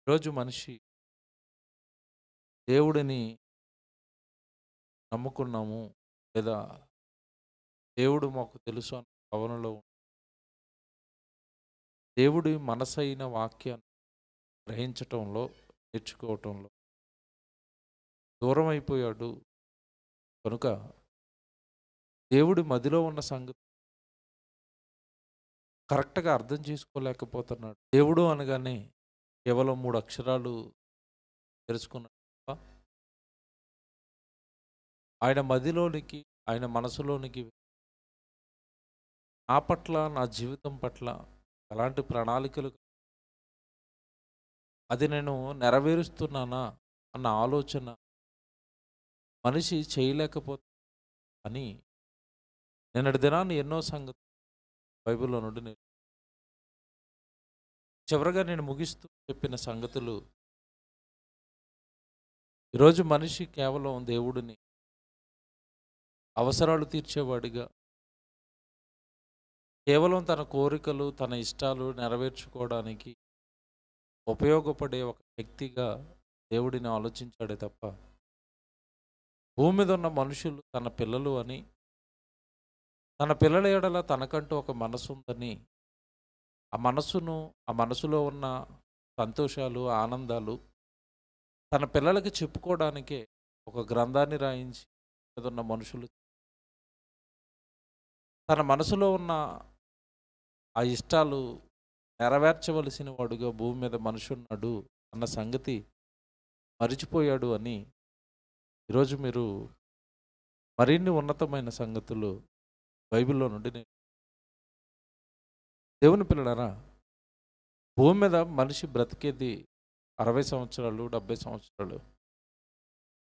ఈరోజు మనిషి దేవుడిని నమ్ముకున్నాము లేదా దేవుడు మాకు తెలుసు అన్న భావనలో దేవుడి మనసైన వాక్యాన్ని గ్రహించటంలో నేర్చుకోవటంలో దూరం అయిపోయాడు కనుక దేవుడి మదిలో ఉన్న సంగతి కరెక్ట్గా అర్థం చేసుకోలేకపోతున్నాడు. దేవుడు అనగానే కేవలం 3 అక్షరాలు తెలుసుకున్నాడు తప్ప ఆయన మదిలోనికి ఆయన మనసులోనికి నా పట్ల నా జీవితం పట్ల ఎలాంటి ప్రణాళికలు అది నేను నెరవేరుస్తున్నానా అన్న ఆలోచన మనిషి చేయలేకపోతే అని నిన్నటి దినాన్ని ఎన్నో సంగతులు బైబిల్లో నుండి నేను చివరగా నేను ముగిస్తూ చెప్పిన సంగతులు ఈరోజు మనిషి కేవలం దేవుడిని అవసరాలు తీర్చేవాడిగా కేవలం తన కోరికలు తన ఇష్టాలు నెరవేర్చుకోవడానికి ఉపయోగపడే ఒక వ్యక్తిగా దేవుడిని ఆలోచించాడే తప్ప భూమి మీద ఉన్న మనుషులు తన పిల్లలు అని తన పిల్లల ఎడల తనకంటూ ఒక మనసు ఉందని ఆ మనసులో ఉన్న సంతోషాలు ఆనందాలు తన పిల్లలకి చెప్పుకోవడానికే ఒక గ్రంథాన్ని రాయించి మీద ఉన్న మనుషులు తన మనసులో ఉన్న ఆ ఇష్టాలు నెరవేర్చవలసిన వాడుగా భూమి మీద మనిషి ఉన్నాడు అన్న సంగతి మరిచిపోయాడు అని ఈరోజు మీరు మరిన్ని ఉన్నతమైన సంగతులు బైబిల్లో నుండి దేవుని పిల్లలారా, భూమి మీద మనిషి బ్రతికేది 60 సంవత్సరాలు 70 సంవత్సరాలు.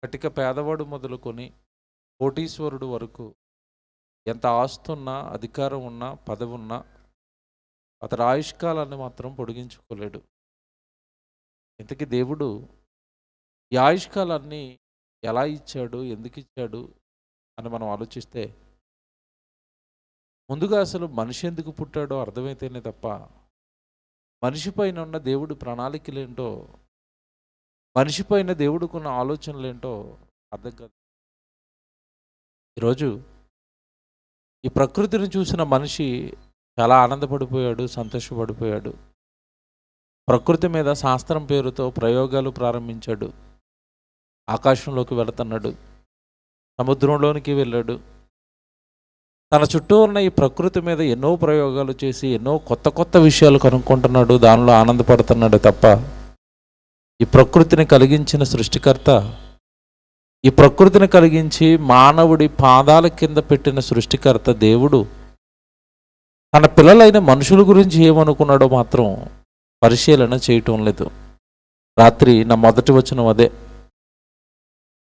కటిక పేదవాడు మొదలుకొని కోటీశ్వరుడు వరకు ఎంత ఆస్తున్నా అధికారం ఉన్నా పదవి ఉన్నా అతడు ఆయుష్కాలాన్ని మాత్రం పొడిగించుకోలేడు. ఇంతకీ దేవుడు ఈ ఆయుష్కాలాన్ని ఎలా ఇచ్చాడు, ఎందుకు ఇచ్చాడు అని మనం ఆలోచిస్తే ముందుగా అసలు మనిషి ఎందుకు పుట్టాడో అర్థమైతేనే తప్ప మనిషి పైన ఉన్న దేవుడి ప్రణాళికలేంటో మనిషి పైన దేవుడికున్న ఆలోచనలేంటో అర్థం కాదు. ఈరోజు ఈ ప్రకృతిని చూసిన మనిషి చాలా ఆనందపడిపోయాడు, సంతోషపడిపోయాడు. ప్రకృతి మీద శాస్త్రం పేరుతో ప్రయోగాలు ప్రారంభించాడు. ఆకాశంలోకి వెళుతున్నాడు, సముద్రంలోనికి వెళ్ళాడు. తన చుట్టూ ఉన్న ఈ ప్రకృతి మీద ఎన్నో ప్రయోగాలు చేసి ఎన్నో కొత్త కొత్త విషయాలు కనుక్కుంటున్నాడు, దానిలో ఆనందపడుతున్నాడు తప్ప ఈ ప్రకృతిని కలిగించిన సృష్టికర్త, ఈ ప్రకృతిని కలిగించి మానవుడి పాదాల కింద పెట్టిన సృష్టికర్త దేవుడు తన పిల్లలైన మనుషుల గురించి ఏమనుకున్నాడో మాత్రం పరిశీలన చేయటం లేదు. రాత్రి నా మొదటి వచనం అదే.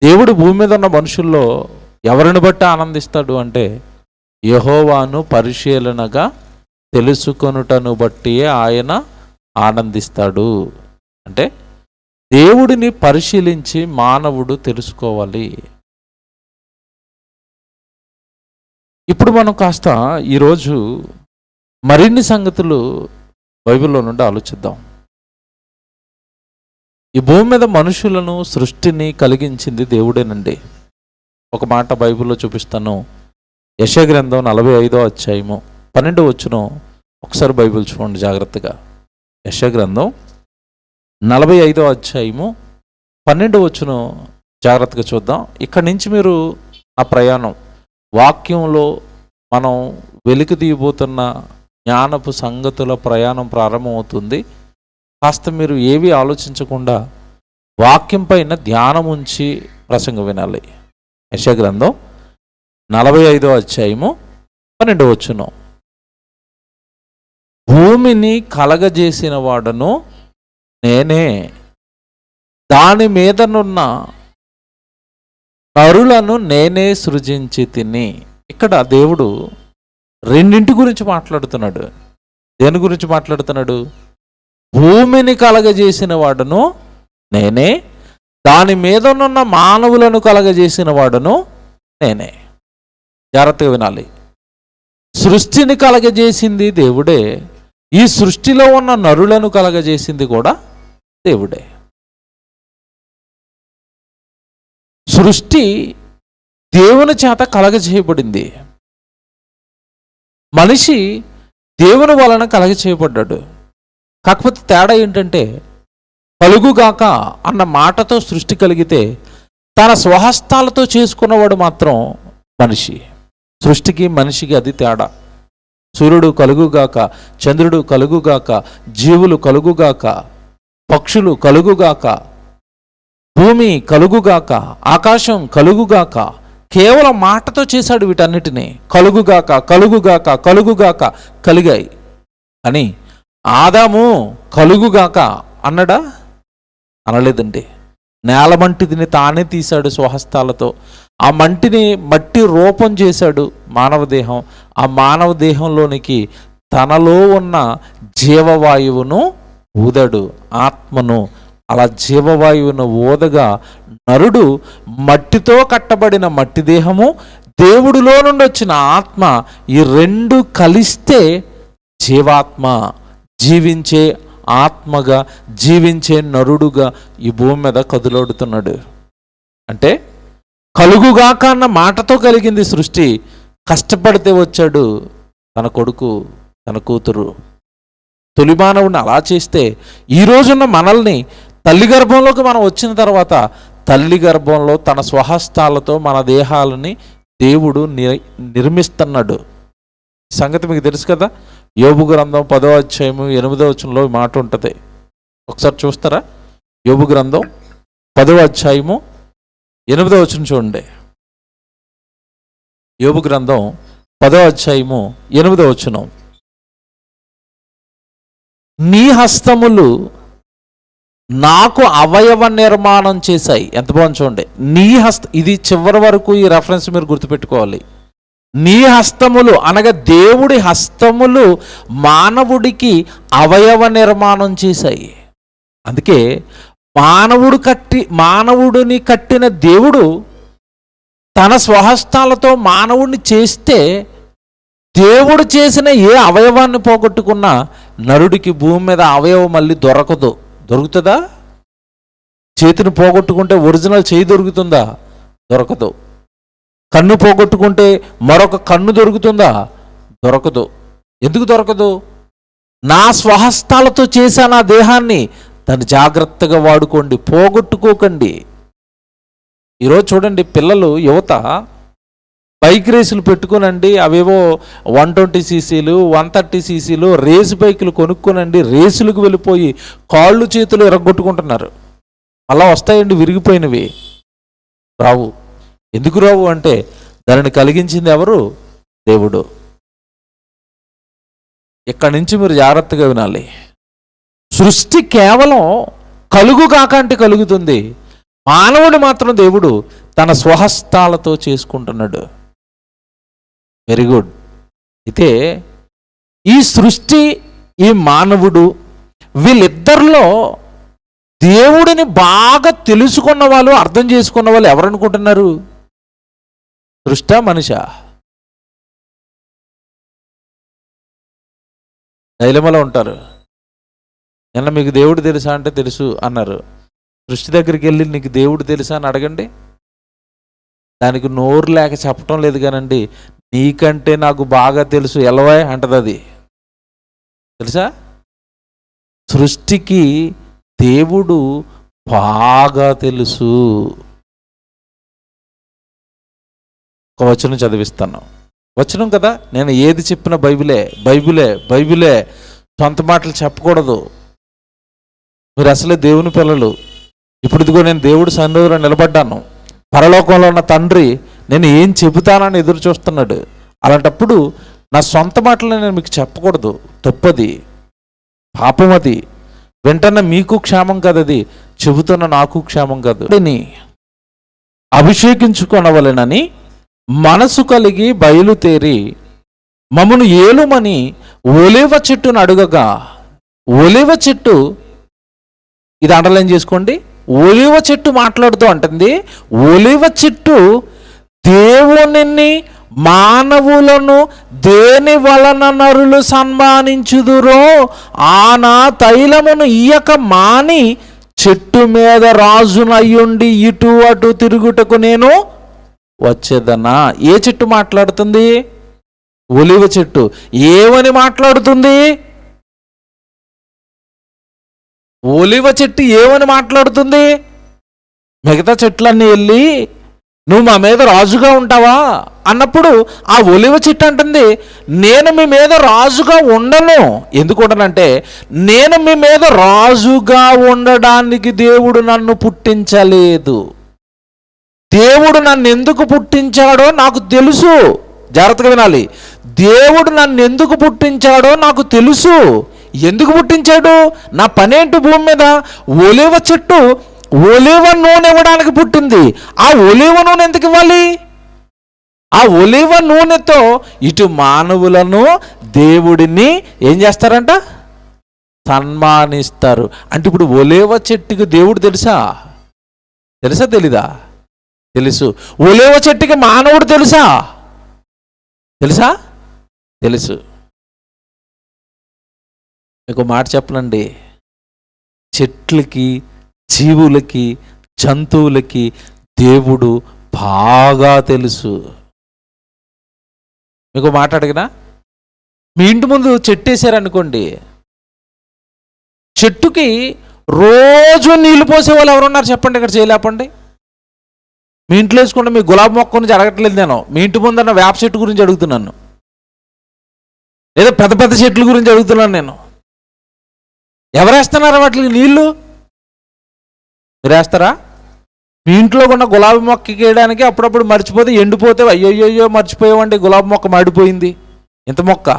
దేవుడు భూమి మీద ఉన్న మనుషుల్లో ఎవరిని బట్టి ఆనందిస్తాడు అంటే యెహోవాను పరిశీలనగా తెలుసుకొనుటను బట్టి ఆయన ఆనందిస్తాడు. అంటే దేవుడిని పరిశీలించి మానవుడు తెలుసుకోవాలి. ఇప్పుడు మనం కాస్త ఈరోజు మరిన్ని సంగతులు బైబిల్లో నుండి ఆలోచిద్దాం. ఈ భూమి మీద మనుషులను సృష్టిని కలిగించింది దేవుడేనండి. ఒక మాట బైబిల్లో చూపిస్తాను. యెషయా గ్రంథం 45వ అధ్యాయము 12వ వచనం ఒకసారి బైబిల్ చూడండి జాగ్రత్తగా. యెషయా గ్రంథం 45వ అధ్యాయము 12వ వచనం జాగ్రత్తగా చూద్దాం. ఇక్కడి నుంచి మీరు ఆ ప్రయాణం వాక్యంలో మనం వెలికి తీయబోతున్న జ్ఞానపు సంగతుల ప్రయాణం ప్రారంభమవుతుంది. కాస్త మీరు ఏవి ఆలోచించకుండా వాక్యం పైన ధ్యానం ఉంచి ప్రసంగం వినాలి. యెషయా గ్రంథం 45వ అధ్యాయము 12వ వచనం. భూమిని కలగజేసిన వాడను నేనే, దాని మీదనున్న నరులను నేనే సృజించి తిని. ఇక్కడ దేవుడు రెండింటి గురించి మాట్లాడుతున్నాడు. దేని గురించి మాట్లాడుతున్నాడు? భూమిని కలగజేసిన వాడను నేనే, దాని మీదనున్న మానవులను కలగజేసిన వాడను నేనే. జాగ్రత్తగా వినాలి. సృష్టిని కలగజేసింది దేవుడే, ఈ సృష్టిలో ఉన్న నరులను కలగజేసింది కూడా దేవుడే. సృష్టి దేవుని చేత కలగజేయబడింది. మనిషి దేవుని వలన కలగజేయబడ్డాడు. కాకపోతే తేడా ఏంటంటే, కలుగుగాక అన్న మాటతో సృష్టి కలిగితే తన స్వహస్తాలతో చేసుకున్నవాడు మాత్రం మనిషి. సృష్టికి మనిషికి అది తేడా. సూర్యుడు కలుగుగాక, చంద్రుడు కలుగుగాక, జీవులు కలుగుగాక, పక్షులు కలుగుగాక, భూమి కలుగుగాక, ఆకాశం కలుగుగాక, కేవలం మాటతో చేశాడు వీటన్నిటినీ. కలుగుగాక కలుగుగాక కలుగుగాక కలిగాయి అని. ఆదాము కలుగుగాక అన్నడా? అనలేదండి. నేల మంటిదిని తానే తీశాడు స్వహస్తాలతో. ఆ మట్టి రూపం చేశాడు మానవ దేహం. ఆ మానవ దేహంలోనికి తనలో ఉన్న జీవవాయువును ఊదాడు, ఆత్మను. అలా జీవవాయువును ఊదగా నరుడు మట్టితో కట్టబడిన మట్టి దేహము, దేవుడిలో నుండి వచ్చిన ఆత్మ, ఈ రెండు కలిస్తే జీవాత్మ, జీవించే ఆత్మగా, జీవించే నరుడుగా ఈ భూమి మీద కదులాడుతున్నాడు. అంటే కలుగుగాక అన్న మాటతో కలిగింది సృష్టి. కష్టపడితే వచ్చాడు తన కొడుకు, తన కూతురు. తొలి మానవుడిని అలా చేస్తే ఈ రోజున్న మనల్ని తల్లి గర్భంలోకి మనం వచ్చిన తర్వాత తల్లి గర్భంలో తన స్వహస్తాలతో మన దేహాలని దేవుడు నిర్మిస్తున్నాడు. సంగతి మీకు తెలుసు కదా. యోబు గ్రంథం 10వ అధ్యాయము 8వ వచనంలో ఈ మాట ఉంటుంది. ఒకసారి చూస్తారా? యోబు గ్రంథం 10వ అధ్యాయము 8వ వచనం చూడండి. యోబు గ్రంథం 10వ అధ్యాయము 8వ వచనం. నీ హస్తములు నాకు అవయవ నిర్మాణం చేశాయి. ఎంత బాగుంది చూడండి. నీ ఇది చివరి వరకు ఈ రెఫరెన్స్ మీరు గుర్తుపెట్టుకోవాలి. నీ హస్తములు అనగా దేవుడి హస్తములు మానవుడికి అవయవ నిర్మాణం చేశాయి. అందుకే మానవుడిని కట్టిన దేవుడు తన స్వహస్తాలతో మానవుడిని చేస్తే, దేవుడు చేసిన ఏ అవయవాన్ని పోగొట్టుకున్నా నరుడికి భూమి మీద అవయవం మళ్ళీ దొరకదు. దొరుకుతుందా? చేతిని పోగొట్టుకుంటే ఒరిజినల్ చేయి దొరుకుతుందా? దొరకదు. కన్ను పోగొట్టుకుంటే మరొక కన్ను దొరుకుతుందా? దొరకదు. ఎందుకు దొరకదు? నా స్వహస్తాలతో చేశా నా దేహాన్ని, దాన్ని జాగ్రత్తగా వాడుకోండి, పోగొట్టుకోకండి. ఈరోజు చూడండి, పిల్లలు, యువత బైక్ రేసులు పెట్టుకోనండి, అవేవో 120cc 130cc రేసు బైకులు కొనుక్కోనండి, రేసులకు వెళ్ళిపోయి కాళ్ళు చేతులు ఎరగొట్టుకుంటున్నారు. అలా వస్తాయండి విరిగిపోయినవి. రావు. ఎందుకు రావు అంటే దానిని కలిగించింది ఎవరు? దేవుడు. ఇక్కడి నుంచి మీరు జాగ్రత్తగా వినాలి. సృష్టి కేవలం కలుగుగాక అంటే కలుగుతుంది. మానవుడు మాత్రం దేవుడు తన స్వహస్తాలతో చేసుకుంటున్నాడు. Very good. అయితే ఈ సృష్టి, ఈ మానవుడు, వీళ్ళిద్దరిలో దేవుడిని బాగా తెలుసుకున్న వాళ్ళు, అర్థం చేసుకున్న వాళ్ళు ఎవరనుకుంటున్నారు? సృష్టా, మనిషా? డైలమాలో ఉంటారు. నిన్న మీకు దేవుడు తెలుసా అంటే తెలుసు అన్నారు. సృష్టి దగ్గరికి వెళ్ళి నీకు దేవుడు తెలుసా అని అడగండి. దానికి నోరు లేక చెప్పటం లేదు కానండి, నీకంటే నాకు బాగా తెలుసు ఎలవాయ్ అంటది. అది తెలుసా? సృష్టికి దేవుడు బాగా తెలుసు. ఒక వచనం చదివిస్తాను. వచనం కదా, నేను ఏది చెప్పినా బైబిలే బైబిలే బైబిలే, సొంత మాటలు చెప్పకూడదు. మీరు అసలే దేవుని పిల్లలు. ఇప్పుడు ఇదిగో నేను దేవుడు సన్నిధిలో నిలబడ్డాను. పరలోకంలో ఉన్న తండ్రి నేను ఏం చెబుతానని ఎదురు చూస్తున్నాడు. అలాంటప్పుడు నా సొంత మాటలు నేను మీకు చెప్పకూడదు. తప్పది, పాపం. అది వెంటనే మీకు క్షేమం కాదు, అది చెబుతున్న నాకు క్షేమం కాదు. అభిషేకించుకొనవలెనని మనసు కలిగి బయలుదేరి మమ్మను ఏలుమని ఒలివ చెట్టును అడుగగా, ఒలివ చెట్టు, ఇది అండర్లైన్ చేసుకోండి, ఒలివ చెట్టు మాట్లాడుతూ అంటుంది, ఒలివ చెట్టు దేవునిని మానవులను దేని వలన నరులు సన్మానించుదురో ఆనా తైలమును ఇయ్యక మాని చెట్టు మీద రాజునయ్యుండి ఇటు అటు తిరుగుటకు నేను వచ్చేదన్నా. ఏ చెట్టు మాట్లాడుతుంది? ఒలివ చెట్టు. ఏమని మాట్లాడుతుంది? ఒలివ చెట్టు ఏమని మాట్లాడుతుంది? మిగతా చెట్లన్నీ వెళ్ళి నువ్వు మా మీద రాజుగా ఉంటావా అన్నప్పుడు ఆ ఒలివ చెట్టు అంటుంది, నేను మీ మీద రాజుగా ఉండను. ఎందుకు ఉండనంటే, నేను మీ మీద రాజుగా ఉండడానికి దేవుడు నన్ను పుట్టించలేదు. దేవుడు నన్ను ఎందుకు పుట్టించాడో నాకు తెలుసు. జాగ్రత్తగా వినాలి. దేవుడు నన్ను ఎందుకు పుట్టించాడో నాకు తెలుసు. ఎందుకు పుట్టించాడు? నా పనేంటి భూమి మీద? ఒలివ చెట్టు ఒలివ నూనె ఇవ్వడానికి పుట్టింది. ఆ ఒలివ నూనె ఎందుకు ఇవ్వాలి? ఆ ఒలివ నూనెతో ఇటు మానవులను దేవుడిని ఏం చేస్తారంట? సన్మానిస్తారు. అంటే ఇప్పుడు ఒలివ చెట్టుకి దేవుడు తెలుసా? తెలీదా? తెలుసు. ఒలివ చెట్టుకి మానవుడు తెలుసా? తెలుసు. మీకు మాట చెప్పనండి, చెట్లకి, జీవులకి, జంతువులకి దేవుడు బాగా తెలుసు. మీకు మాట అడిగినా, మీ ఇంటి ముందు చెట్టు వేసారనుకోండి, చెట్టుకి రోజు నీళ్లు పోసే వాళ్ళు ఎవరున్నారు చెప్పండి? ఇక్కడ చేయలేపండి. మీ ఇంట్లో వేసుకుంటే మీ గులాబీ మొక్క గురించి అడగట్లేదు నేను, మీ ఇంటి ముందన్న వేప చెట్టు గురించి అడుగుతున్నాను, లేదా పెద్ద పెద్ద చెట్ల గురించి అడుగుతున్నాను నేను. ఎవరేస్తున్నారు వాటికి నీళ్లు? మీరు వేస్తారా? మీ ఇంట్లో ఉన్న గులాబీ మొక్కకి వేయడానికి అప్పుడప్పుడు మర్చిపోతే ఎండిపోతే అయ్యో మర్చిపోయామండి, గులాబీ మొక్క మాడిపోయింది, ఇంత మొక్క.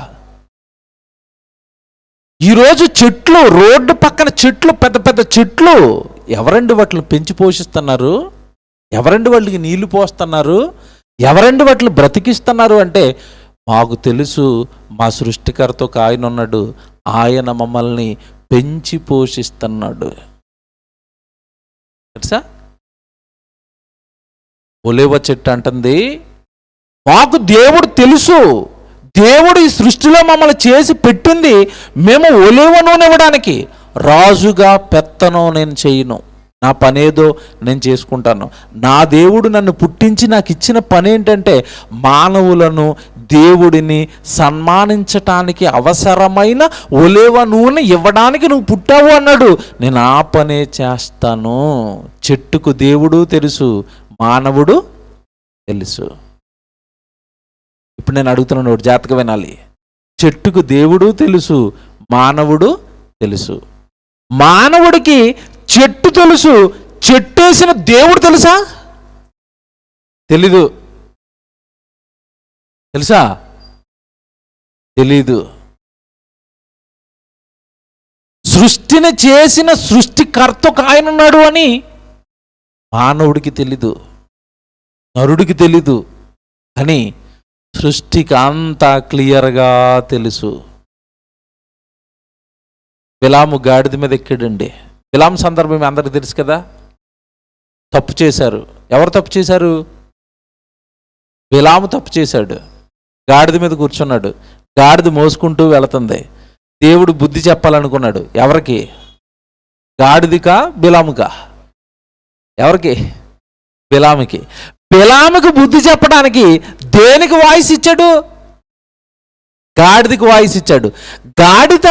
ఈరోజు చెట్లు, రోడ్డు పక్కన చెట్లు, పెద్ద పెద్ద చెట్లు, ఎవరండి వాటిని పెంచి పోషిస్తున్నారు? ఎవరండి వాటికి నీళ్లు పోస్తున్నారు? ఎవరండి వాటిని బ్రతికిస్తున్నారు? అంటే మాకు తెలుసు, మా సృష్టికర్త ఒక ఆయన ఉన్నాడు, ఆయన మమ్మల్ని పెంచి పోషిస్తున్నాడు. తెలుసా? ఒలివ చెట్టు అంటుంది, మాకు దేవుడు తెలుసు, దేవుడు ఈ సృష్టిలో మమ్మల్ని చేసి పెట్టింది మేము ఒలివ నూనె ఇవ్వడానికి. రాజుగా పెత్తనం నేను చేయను, నా పనేదో నేను చేసుకుంటాను. నా దేవుడు నన్ను పుట్టించి నాకు ఇచ్చిన పని ఏంటంటే మానవులను, దేవుడిని సన్మానించటానికి అవసరమైన ఒలివ నూనె ఇవ్వడానికి నువ్వు పుట్టావు అన్నాడు. నేను ఆ పనే చేస్తాను. చెట్టుకు దేవుడు తెలుసు, మానవుడు తెలుసు. ఇప్పుడు నేను అడుగుతున్నాను, జాగ్రత్తగా వినాలి. చెట్టుకు దేవుడు తెలుసు, మానవుడు తెలుసు. మానవుడికి చెట్టు తెలుసు, చెట్టేసిన దేవుడు తెలుసా? తెలీదు. తెలుసా? తెలీదు. సృష్టిని చేసిన సృష్టికర్త ఒక ఆయన ఉన్నాడు అని మానవుడికి తెలీదు, నరుడికి తెలీదు, కానీ సృష్టికి అంతా క్లియర్గా తెలుసు. బిలాము గాడిద మీద ఎక్కాడండి. బిలాము సందర్భం మీ అందరికీ తెలుసు కదా. తప్పు చేశారు. ఎవరు తప్పు చేశారు? బిలాము తప్పు చేశాడు. గాడిద మీద కూర్చున్నాడు, గాడిద మోసుకుంటూ వెళుతుంది. దేవుడు బుద్ధి చెప్పాలనుకున్నాడు. ఎవరికి? గాడిదికా బిలాముకా? ఎవరికి? బిలాముకి. బిలాముకి బుద్ధి చెప్పడానికి దేనికి వాయిస్ ఇచ్చాడు? గాడిదకి వాయిస్ ఇచ్చాడు. గాడిద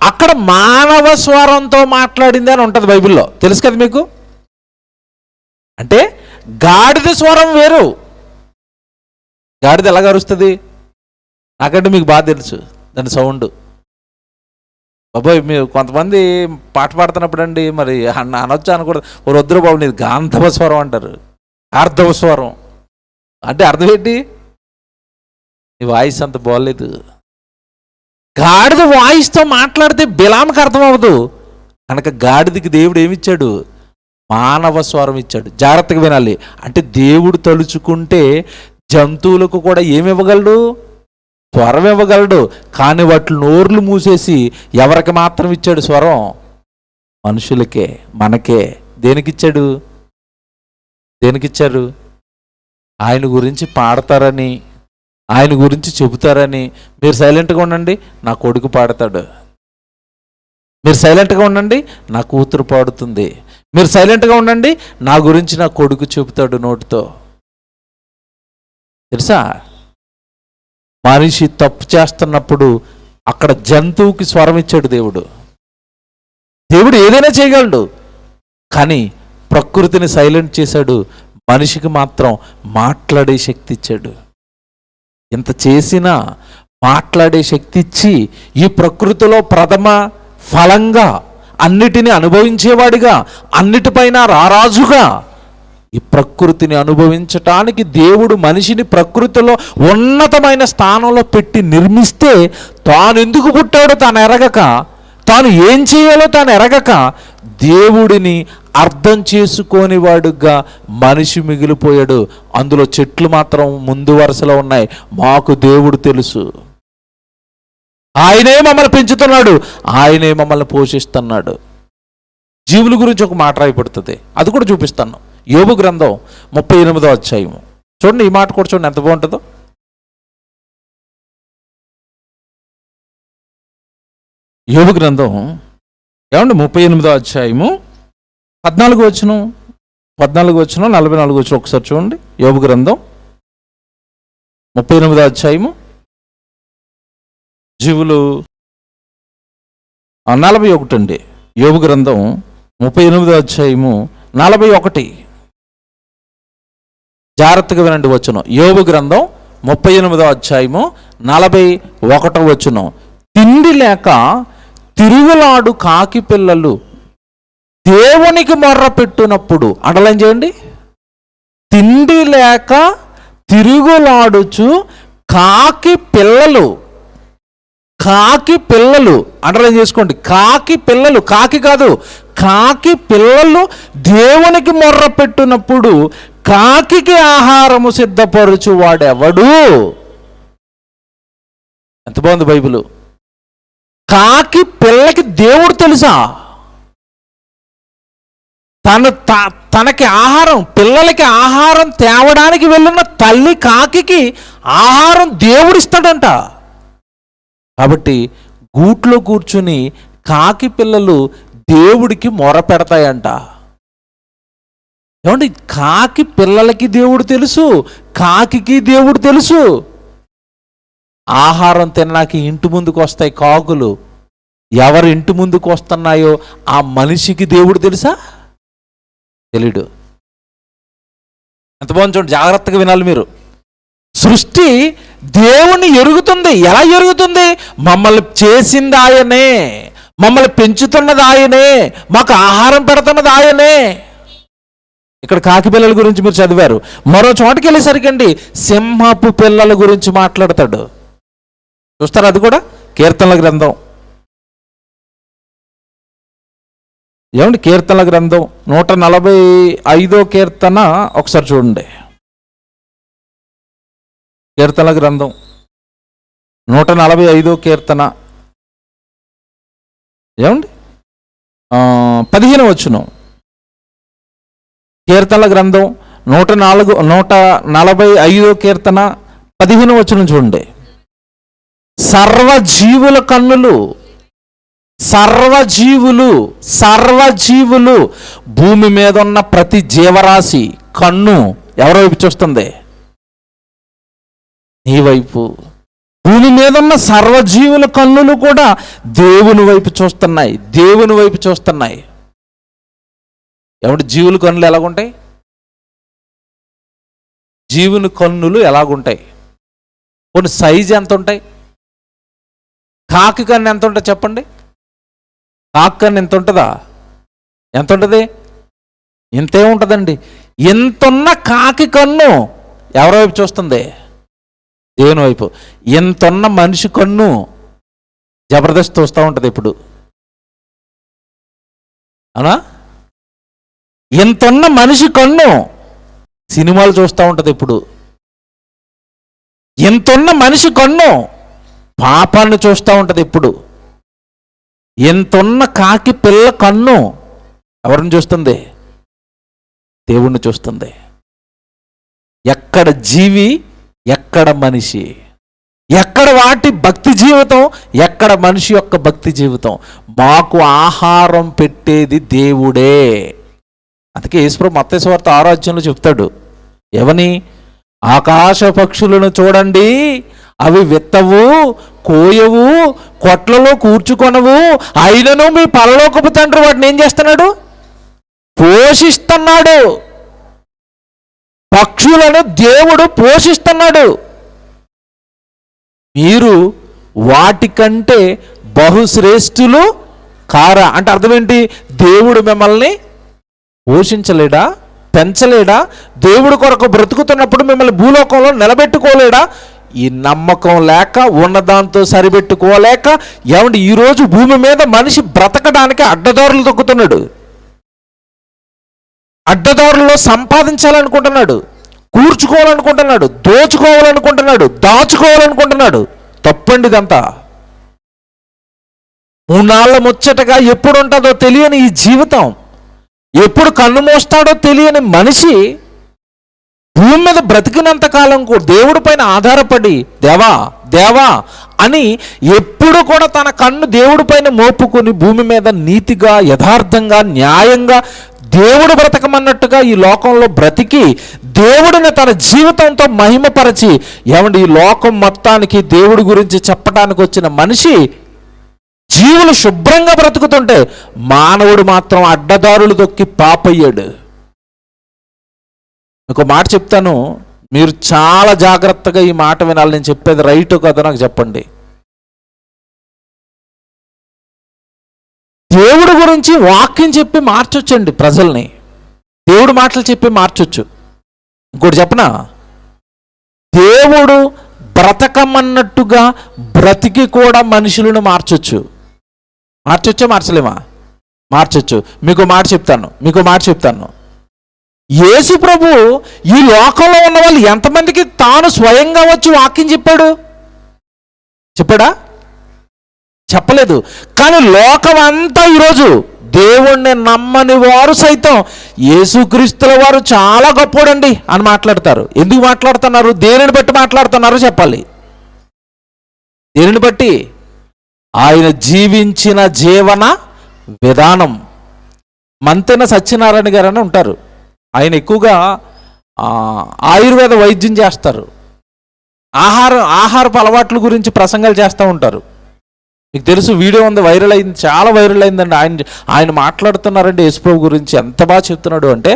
అక్కడ మానవ స్వరంతో మాట్లాడింది అని ఉంటుంది బైబిల్లో, తెలుసు కదా మీకు. అంటే గాడిద స్వరం వేరు. గాడిద ఎలాగ అరుస్తుంది? నాకంటే మీకు బాగా తెలుసు దాని సౌండ్. బాబాయ్, మీరు కొంతమంది పాట పాడుతున్నప్పుడు అండి, మరి అనొచ్చు అనకూడదు, ఓ రుద్ర బాబు నీది గాంధవ స్వరం అంటారు, ఆర్ధవ స్వరం అంటే అర్థం ఏంటి? నీ వాయిస్ అంత బాగోలేదు. గాడిద వాయిస్తో మాట్లాడితే బిలాముకి అర్థం అవ్వదు కనుక గాడిదకి దేవుడు ఏమిచ్చాడు? మానవ స్వరం ఇచ్చాడు. జాగ్రత్తగా వినాలి. అంటే దేవుడు తలుచుకుంటే జంతువులకు కూడా ఏమి ఇవ్వగలడు? స్వరం ఇవ్వగలడు. కానీ వాటి నోర్లు మూసేసి ఎవరికి మాత్రం ఇచ్చాడు స్వరం? మనుషులకే, మనకే. దేనికిచ్చాడు? దేనికిచ్చారు? ఆయన గురించి పాడతారని, ఆయన గురించి చెబుతారని. మీరు సైలెంట్గా ఉండండి, నా కొడుకు పాడతాడు. మీరు సైలెంట్గా ఉండండి, నా కూతురు పాడుతుంది. మీరు సైలెంట్గా ఉండండి, నా గురించి నా కొడుకు చెబుతాడు నోటితో. తెలుసా, మనిషి తప్పు చేస్తున్నప్పుడు అక్కడ జంతువుకి స్వరం ఇచ్చాడు దేవుడు. దేవుడు ఏదైనా చేయగలడు, కానీ ప్రకృతిని సైలెంట్ చేశాడు, మనిషికి మాత్రం మాట్లాడే శక్తి ఇచ్చాడు. ఇంత చేసినా మాట్లాడే శక్తి ఇచ్చి ఈ ప్రకృతిలో ప్రథమ ఫలంగా అన్నిటిని అనుభవించేవాడిగా, అన్నిటిపైన రారాజుగా ఈ ప్రకృతిని అనుభవించటానికి దేవుడు మనిషిని ప్రకృతిలో ఉన్నతమైన స్థానంలో పెట్టి నిర్మిస్తే తాను ఎందుకు పుట్టాడో తాను ఎరగక, తాను ఏం చేయాలో తాను ఎరగక దేవుడిని అర్థం చేసుకోని వాడుగా మనిషి మిగిలిపోయాడు. అందులో చెట్లు మాత్రం ముందు వరుసలో ఉన్నాయి. మాకు దేవుడు తెలుసు, ఆయనే మమ్మల్ని పెంచుతున్నాడు, ఆయనే మమ్మల్ని పోషిస్తున్నాడు. జీవుల గురించి ఒక మాట రాయబడుతుంది, అది కూడా చూపిస్తాను. యోబు గ్రంథం 38వ అధ్యాయము చూడండి. ఈ మాట కూడా చూడండి ఎంత బాగుంటుందో. యోబు గ్రంథం ఏమండి 38వ అధ్యాయము 14వ వచనం 44వ వచనం ఒకసారి చూడండి. యోబు గ్రంథం 38వ అధ్యాయము జీవులు 41 అండి. యోబు గ్రంథం 38వ అధ్యాయము 41. జాగ్రత్తగా వినండి వచనం. యోబు గ్రంథం 38వ అధ్యాయము 41వ వచనం. తిండి లేక తిరుగులాడు కాకి పిల్లలు దేవునికి మొర్ర పెట్టునప్పుడు, అండర్లైన్ చేయండి, తిండి లేక తిరుగులాడుచు కాకి పిల్లలు అండర్లైన్ చేసుకోండి. కాకి పిల్లలు, కాకి కాదు, కాకి పిల్లలు దేవునికి మొర్ర పెట్టునప్పుడు కాకికి ఆహారము సిద్ధపరచు వాడెవడు? ఎంత బాగుంది బైబిల్. కాకి పిల్లకి దేవుడు తెలుసా? తనకి ఆహారం, పిల్లలకి ఆహారం తేవడానికి వెళ్ళిన తల్లి కాకికి ఆహారం దేవుడిస్తాడంట. కాబట్టి గూట్లో కూర్చుని కాకి పిల్లలు దేవుడికి మొర పెడతాయంట. ఏమండి, కాకి పిల్లలకి దేవుడు తెలుసు, కాకికి దేవుడు తెలుసు. ఆహారం తినడానికి ఇంటి ముందుకు వస్తాయి కాకులు. ఎవరు ఇంటి ముందుకు వస్తున్నాయో ఆ మనిషికి దేవుడు తెలుసా? తెలీడు. ఎంత బాగుంది చూడండి, జాగ్రత్తగా వినాలి మీరు. సృష్టి దేవుని ఎరుగుతుంది. ఎలా ఎరుగుతుంది? మమ్మల్ని చేసింది ఆయనే, మమ్మల్ని పెంచుతున్నది ఆయనే, మాకు ఆహారం పెడుతున్నది ఆయనే. ఇక్కడ కాకి పిల్లల గురించి మీరు చదివారు. మరో చోటకి వెళ్ళేసరికండి సింహపు పిల్లల గురించి మాట్లాడతాడు. చూస్తారు అది కూడా. కీర్తనల గ్రంథం ఏమండి, కీర్తనల గ్రంథం 145వ కీర్తన ఒకసారి చూడండి. కీర్తనల గ్రంథం 145వ కీర్తన ఏమండి 15వ వచనం. కీర్తనల గ్రంథం 145వ కీర్తన 15వ వచనం చూడండి. సర్వజీవుల కన్నులు భూమి మీద ఉన్న ప్రతి జీవరాశి కన్ను ఎవరి వైపు చూస్తుంది? నీ వైపు. భూమి మీద ఉన్న సర్వజీవుల కన్నులు కూడా దేవుని వైపు చూస్తున్నాయి, దేవుని వైపు చూస్తున్నాయి. ఏమంటే జీవుల కన్నులు ఎలాగుంటాయి? జీవుని కన్నులు ఎలాగుంటాయి? కొన్ని సైజు ఎంత ఉంటాయి? కాకి కన్ను ఎంత ఉంటుంది చెప్పండి? కాకి కన్ను ఎంత ఉంటుందా? ఎంత ఉంటుంది? ఇంతే ఉంటుందండి. ఇంతున్న కాకి కన్ను ఎవరి వైపు చూస్తుంది? దేవుని వైపు. ఇంతున్న మనిషి కన్ను జబర్దస్త్ చూస్తూ ఉంటుంది ఇప్పుడు, అవునా? ఇంతున్న మనిషి కన్ను సినిమాలు చూస్తూ ఉంటుంది ఇప్పుడు. ఇంతున్న మనిషి కన్ను పాపాన్ని చూస్తూ ఉంటుంది ఇప్పుడు. ఇంతున్న కాకి పిల్ల కన్ను ఎవరిని చూస్తుంది? దేవుణ్ణి చూస్తుంది. ఎక్కడ జీవి, ఎక్కడ మనిషి, ఎక్కడ వాటి భక్తి జీవితం, ఎక్కడ ఎక్కడ మనిషి యొక్క భక్తి జీవితం? మాకు ఆహారం పెట్టేది దేవుడే. అందుకే యేసుప్రభు మత్తయి సువార్త 6వ అధ్యాయంలో చెప్తాడు, ఏమని? ఆకాశ పక్షులను చూడండి, అవి విత్తవు, కోయవు, కొట్లలో కూర్చుకొనవు, అయినను మీ పరలోకపు తండ్రి వాటిని ఏం చేస్తున్నాడు? పోషిస్తున్నాడు. పక్షులను దేవుడు పోషిస్తున్నాడు. మీరు వాటికంటే బహుశ్రేష్ఠులు కారా అంటే అర్థం ఏంటి? దేవుడు మిమ్మల్ని పోషించలేడా? పెంచలేడా? దేవుడి కొరకు బ్రతుకుతున్నప్పుడు మిమ్మల్ని భూలోకంలో నిలబెట్టుకోలేడా? ఈ నమ్మకం లేక, ఉన్నదాంతో సరిపెట్టుకోలేక, ఏమంటే ఈరోజు భూమి మీద మనిషి బ్రతకడానికి అడ్డదారులు తొక్కుతున్నాడు. అడ్డదారుల్లో సంపాదించాలనుకుంటున్నాడు, కూర్చుకోవాలనుకుంటున్నాడు, దోచుకోవాలనుకుంటున్నాడు, దాచుకోవాలనుకుంటున్నాడు. తప్పండి ఇదంతా. 3 నాళ్ళ ముచ్చటగా ఎప్పుడు ఉంటుందో తెలియని ఈ జీవితం, ఎప్పుడు కన్ను మోస్తాడో తెలియని మనిషి భూమి మీద బ్రతికినంత కాలం కూడా దేవుడి పైన ఆధారపడి దేవా దేవా అని ఎప్పుడు కూడా తన కన్ను దేవుడి పైన మోపుకొని భూమి మీద నీతిగా, యథార్థంగా, న్యాయంగా దేవుడు బ్రతకమన్నట్టుగా ఈ లోకంలో బ్రతికి దేవుడిని తన జీవితంతో మహిమపరచి, ఏమంటే ఈ లోకం మొత్తానికి దేవుడి గురించి చెప్పడానికి వచ్చిన మనిషి జీవులు శుభ్రంగా బ్రతుకుతుంటే మానవుడు మాత్రం అడ్డదారులు దొక్కి పాపయ్యాడు. మీకు మాట చెప్తాను, మీరు చాలా జాగ్రత్తగా ఈ మాట వినాలి. నేను చెప్పేది రైట్ కదా నాకు చెప్పండి. దేవుడి గురించి వాక్యం చెప్పి మార్చొచ్చండి ప్రజల్ని. దేవుడు మాటలు చెప్పి మార్చొచ్చు. ఇంకోటి చెప్పనా? దేవుడు బ్రతకమన్నట్టుగా బ్రతికి కూడా మనుషులను మార్చొచ్చు. మార్చొచ్చా? మార్చలేమా? మార్చొచ్చు. మీకు మాట చెప్తాను. యేసు ప్రభు ఈ లోకంలో ఉన్న వాళ్ళు ఎంతమందికి తాను స్వయంగా వచ్చి వాక్యం చెప్పాడా? చెప్పలేదు. కానీ లోకం అంతా ఈరోజు దేవుణ్ణి నమ్మని వారు సైతం యేసుక్రీస్తుల వారు చాలా గొప్పోడండి అని మాట్లాడతారు. ఎందుకు మాట్లాడుతున్నారు? దేనిని బట్టి మాట్లాడుతున్నారు చెప్పాలి. దేనిని బట్టి? ఆయన జీవించిన జీవన విధానం. మంతెన సత్యనారాయణ గారు అని ఉంటారు. ఆయన ఎక్కువగా ఆయుర్వేద వైద్యం చేస్తారు. ఆహారపు అలవాట్ల గురించి ప్రసంగాలు చేస్తూ ఉంటారు. మీకు తెలుసు, వీడియో ఉంది, వైరల్ అయింది, చాలా వైరల్ అయిందండి. ఆయన మాట్లాడుతున్నారండి యేసుప్రభు గురించి. ఎంత బాగా చెప్తున్నాడు అంటే,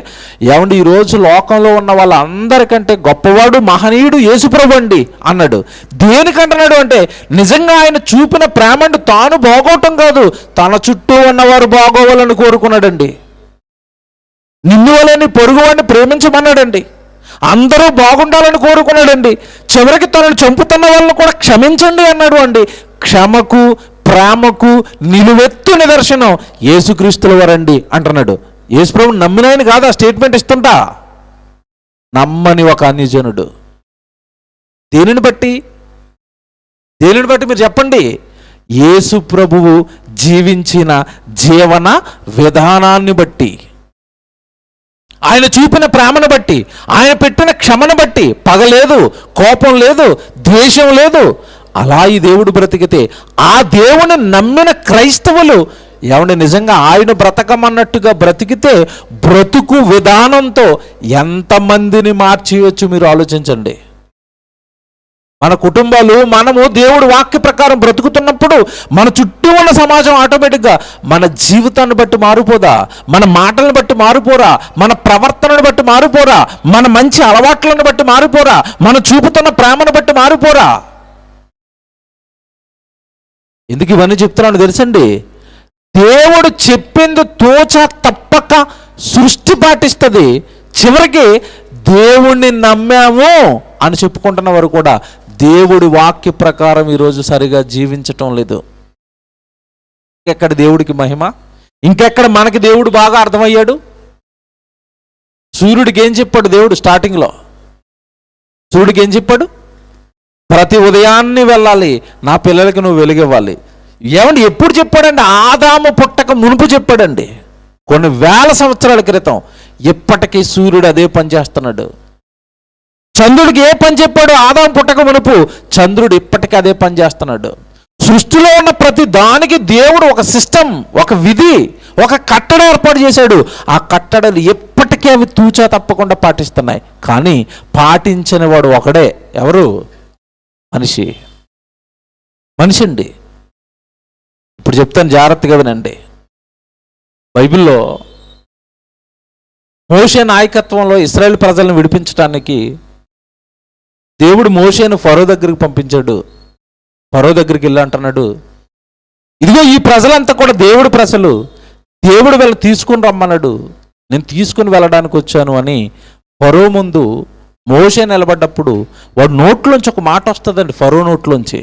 ఏమండి ఈరోజు లోకంలో ఉన్న వాళ్ళందరికంటే గొప్పవాడు, మహనీయుడు యేసుప్రభు అండి అన్నాడు. దేనికంటున్నాడు అంటే, నిజంగా ఆయన చూపిన ప్రేమను తాను బాగోవటం కాదు, తన చుట్టూ ఉన్నవారు బాగోవాలని కోరుకున్నాడండి. నిన్ను వలని పొరుగువాడిని ప్రేమించమన్నాడండి. అందరూ బాగుండాలని కోరుకున్నాడండి. చివరికి తనను చంపుతున్న వాళ్ళని కూడా క్షమించండి అన్నాడు అండి. క్షమకు, ప్రేమకు నిలువెత్తు నిదర్శనం యేసుక్రీస్తుల వారండి అంటున్నాడు. యేసుప్రభుని నమ్మినాయని కాదు ఆ స్టేట్మెంట్ ఇస్తుంటా, నమ్మని ఒక అన్యజనుడు. దేనిని బట్టి మీరు చెప్పండి? యేసు ప్రభువు జీవించిన జీవన విధానాన్ని బట్టి, ఆయన చూపిన ప్రేమను బట్టి, ఆయన పెట్టిన క్షమను బట్టి. పగ లేదు, కోపం లేదు, ద్వేషం లేదు. అలా ఈ దేవుడు బ్రతికితే, ఆ దేవుని నమ్మిన క్రైస్తవులు ఏమంటే నిజంగా ఆయన బ్రతకమన్నట్టుగా బ్రతికితే బ్రతుకు విధానంతో ఎంతమందిని మార్చేయచ్చు మీరు ఆలోచించండి. మన కుటుంబాలు, మనము దేవుడు వాక్య ప్రకారం బ్రతుకుతున్నప్పుడు మన చుట్టూ ఉన్న సమాజం ఆటోమేటిక్గా మన జీవితాన్ని బట్టి మారిపోదా? మన మాటలను బట్టి మారిపోరా? మన ప్రవర్తనను బట్టి మారిపోరా? మన మంచి అలవాట్లను బట్టి మారిపోరా? మన చూపుతున్న ప్రేమను బట్టి మారిపోరా? ఎందుకు ఇవన్నీ చెప్తున్నాను తెలుసండి? దేవుడు చెప్పింది తోచ తప్పక సృష్టి పాటిస్తుంది. చివరికి దేవుణ్ణి నమ్మాము అని చెప్పుకుంటున్న వారు కూడా దేవుడి వాక్య ప్రకారం ఈరోజు సరిగా జీవించటం లేదు. ఇంకెక్కడ దేవుడికి మహిమ? ఇంకెక్కడ మనకి దేవుడు బాగా అర్థమయ్యాడు? సూర్యుడికి ఏం చెప్పాడు దేవుడు స్టార్టింగ్లో? సూర్యుడికి ఏం చెప్పాడు? ప్రతి ఉదయాన్నే వెళ్ళాలి, నా పిల్లలకి నువ్వు వెలుగివ్వాలి. ఏమండి ఎప్పుడు చెప్పాడండి? ఆదాము పుట్టక మునుపు చెప్పాడండి, కొన్ని వేల సంవత్సరాల క్రితం. ఇప్పటికీ సూర్యుడు అదే పని చేస్తున్నాడు. చంద్రుడికి ఏ పని చెప్పాడు ఆదాము పుట్టక మునుపు? చంద్రుడు ఇప్పటికీ అదే పని చేస్తున్నాడు. సృష్టిలో ఉన్న ప్రతి దానికి దేవుడు ఒక సిస్టమ్, ఒక విధి, ఒక కట్టడ ఏర్పాటు చేశాడు. ఆ కట్టడలు ఎప్పటికీ అవి తూచా తప్పకుండా పాటిస్తున్నాయి. కానీ పాటించని వాడు ఒకడే. ఎవరు? మనిషి. మనిషి అండి. ఇప్పుడు చెప్తాను, జాగ్రత్తగా వినండి. బైబిల్లో మోషే నాయకత్వంలో ఇశ్రాయేల్ ప్రజలను విడిపించడానికి దేవుడు మోషేను ఫరో దగ్గరికి పంపించాడు. ఫరో దగ్గరికి వెళ్ళి అంటున్నాడు, ఇదిగో ఈ ప్రజలంతా కూడా దేవుడి ప్రజలు, దేవుడు వీళ్ళు తీసుకుని రమ్మన్నాడు, నేను తీసుకుని వెళ్ళడానికి వచ్చాను అని ఫరో ముందు మోషే నిలబడ్డప్పుడు వాడు నోట్లోంచి ఒక మాట వస్తుందండి. ఫరో నోట్లోంచి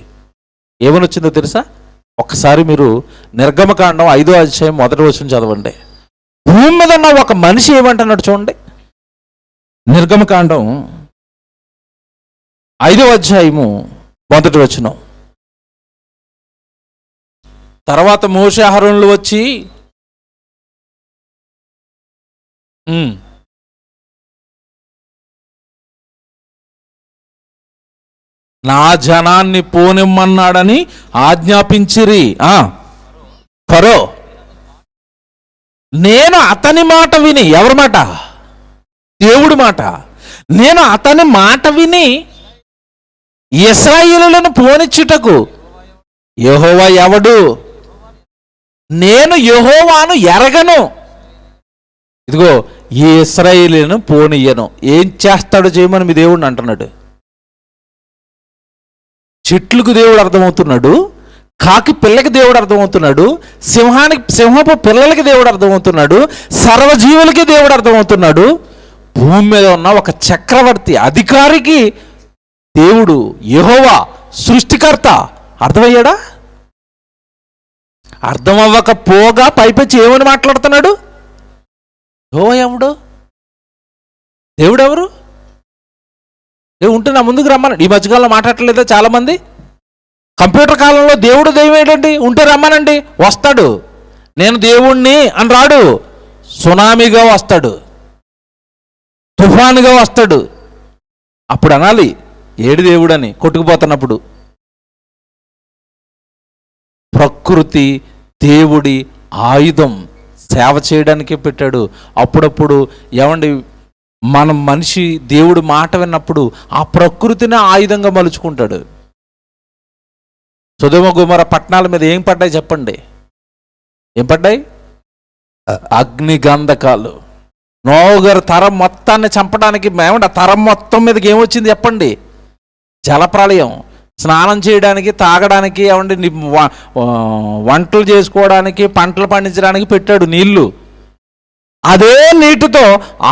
ఏమని వచ్చిందో తెలుసా? ఒక్కసారి మీరు నిర్గమకాండం 5వ అధ్యాయం 1వ వచనం చదవండి. భూమి మీద ఉన్న ఒక మనిషి ఏమంటున్నాడు చూడండి. నిర్గమకాండం 5వ అధ్యాయము 1వ వచనం. తర్వాత మోషే అహరోనులు వచ్చి నా జనాన్ని పోనిమ్మన్నాడని ఆజ్ఞాపించిరి. ఫరో, నేను అతని మాట విని, ఎవరి మాట? దేవుడి మాట. నేను అతని మాట విని ఇశ్రాయేలులను పోనిచ్చుటకు యెహోవా ఎవడు? నేను యెహోవాను ఎరగను. ఇదిగో ఈ ఇశ్రాయేలులను పోనియ్యను. ఏం చేస్తాడో చేయమని మీ దేవుడిని అంటున్నాడు. చెట్లకు దేవుడు అర్థమవుతున్నాడు, కాకి పిల్లకి దేవుడు అర్థమవుతున్నాడు, సింహపు పిల్లలకి దేవుడు అర్థమవుతున్నాడు, సర్వజీవులకి దేవుడు అర్థమవుతున్నాడు. భూమి మీద ఉన్న ఒక చక్రవర్తి అధికారికి దేవుడు యెహోవా సృష్టికర్త అర్థమయ్యాడా? అర్థం అవ్వకపోగా పైపెచ్చి ఏమని మాట్లాడుతున్నాడు? యెహోవా ఎవడు? దేవుడు ఎవరు? ఉంటే నా ముందుకు రమ్మని. ఈ మధ్యకాలంలో మాట్లాడలేదా చాలామంది? కంప్యూటర్ కాలంలో దేవుడు దైవం ఏంటండి? ఉంటే రమ్మనండి, వస్తాడు. నేను దేవుణ్ణి అని రాడు, సునామీగా వస్తాడు, తుఫానుగా వస్తాడు. అప్పుడు అనాలి ఏడు దేవుడని కొట్టుకుపోతున్నప్పుడు. ప్రకృతి దేవుడి ఆయుధం, సేవ చేయడానికే పెట్టాడు. అప్పుడప్పుడు ఏమండి, మనం మనిషి దేవుడు మాట విన్నప్పుడు ఆ ప్రకృతిని ఆయుధంగా మలుచుకుంటాడు. సొదొమ గొమొర్రా పట్టణాల మీద ఏం పడ్డాయి చెప్పండి? ఏం పడ్డాయి? అగ్ని గంధకాలు. నోవహు గారు తరం మొత్తాన్ని చంపడానికి ఏమంటే ఆ తరం మొత్తం మీదకి ఏమొచ్చింది చెప్పండి? జలప్రళయం. స్నానం చేయడానికి, తాగడానికి, ఏమంటే వంటలు చేసుకోవడానికి, పంటలు పండించడానికి పెట్టాడు నీళ్లు. అదే నీటితో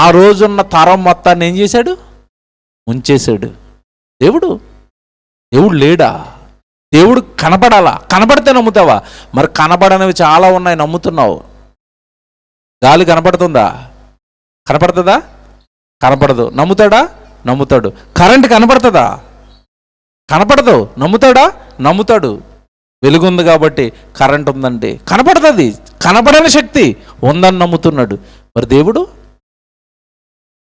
ఆ రోజున్న తరం మొత్తాన్ని ఏం చేశాడు? ముంచేశాడు. దేవుడు లేడా? దేవుడు కనపడాలా? కనపడితే నమ్ముతావా? మరి కనపడనివి చాలా ఉన్నాయి, నమ్ముతున్నావు. గాలి కనపడుతుందా? కనపడుతుందా? కనపడదు. నమ్ముతాడా? నమ్ముతాడు. కరెంట్ కనపడుతుందా? కనపడదు. నమ్ముతాడా? నమ్ముతాడు. వెలుగుంది కాబట్టి కరెంట్ ఉందండి, కనపడుతుంది. కనపడని శక్తి ఉందని నమ్ముతున్నాడు. మరి దేవుడు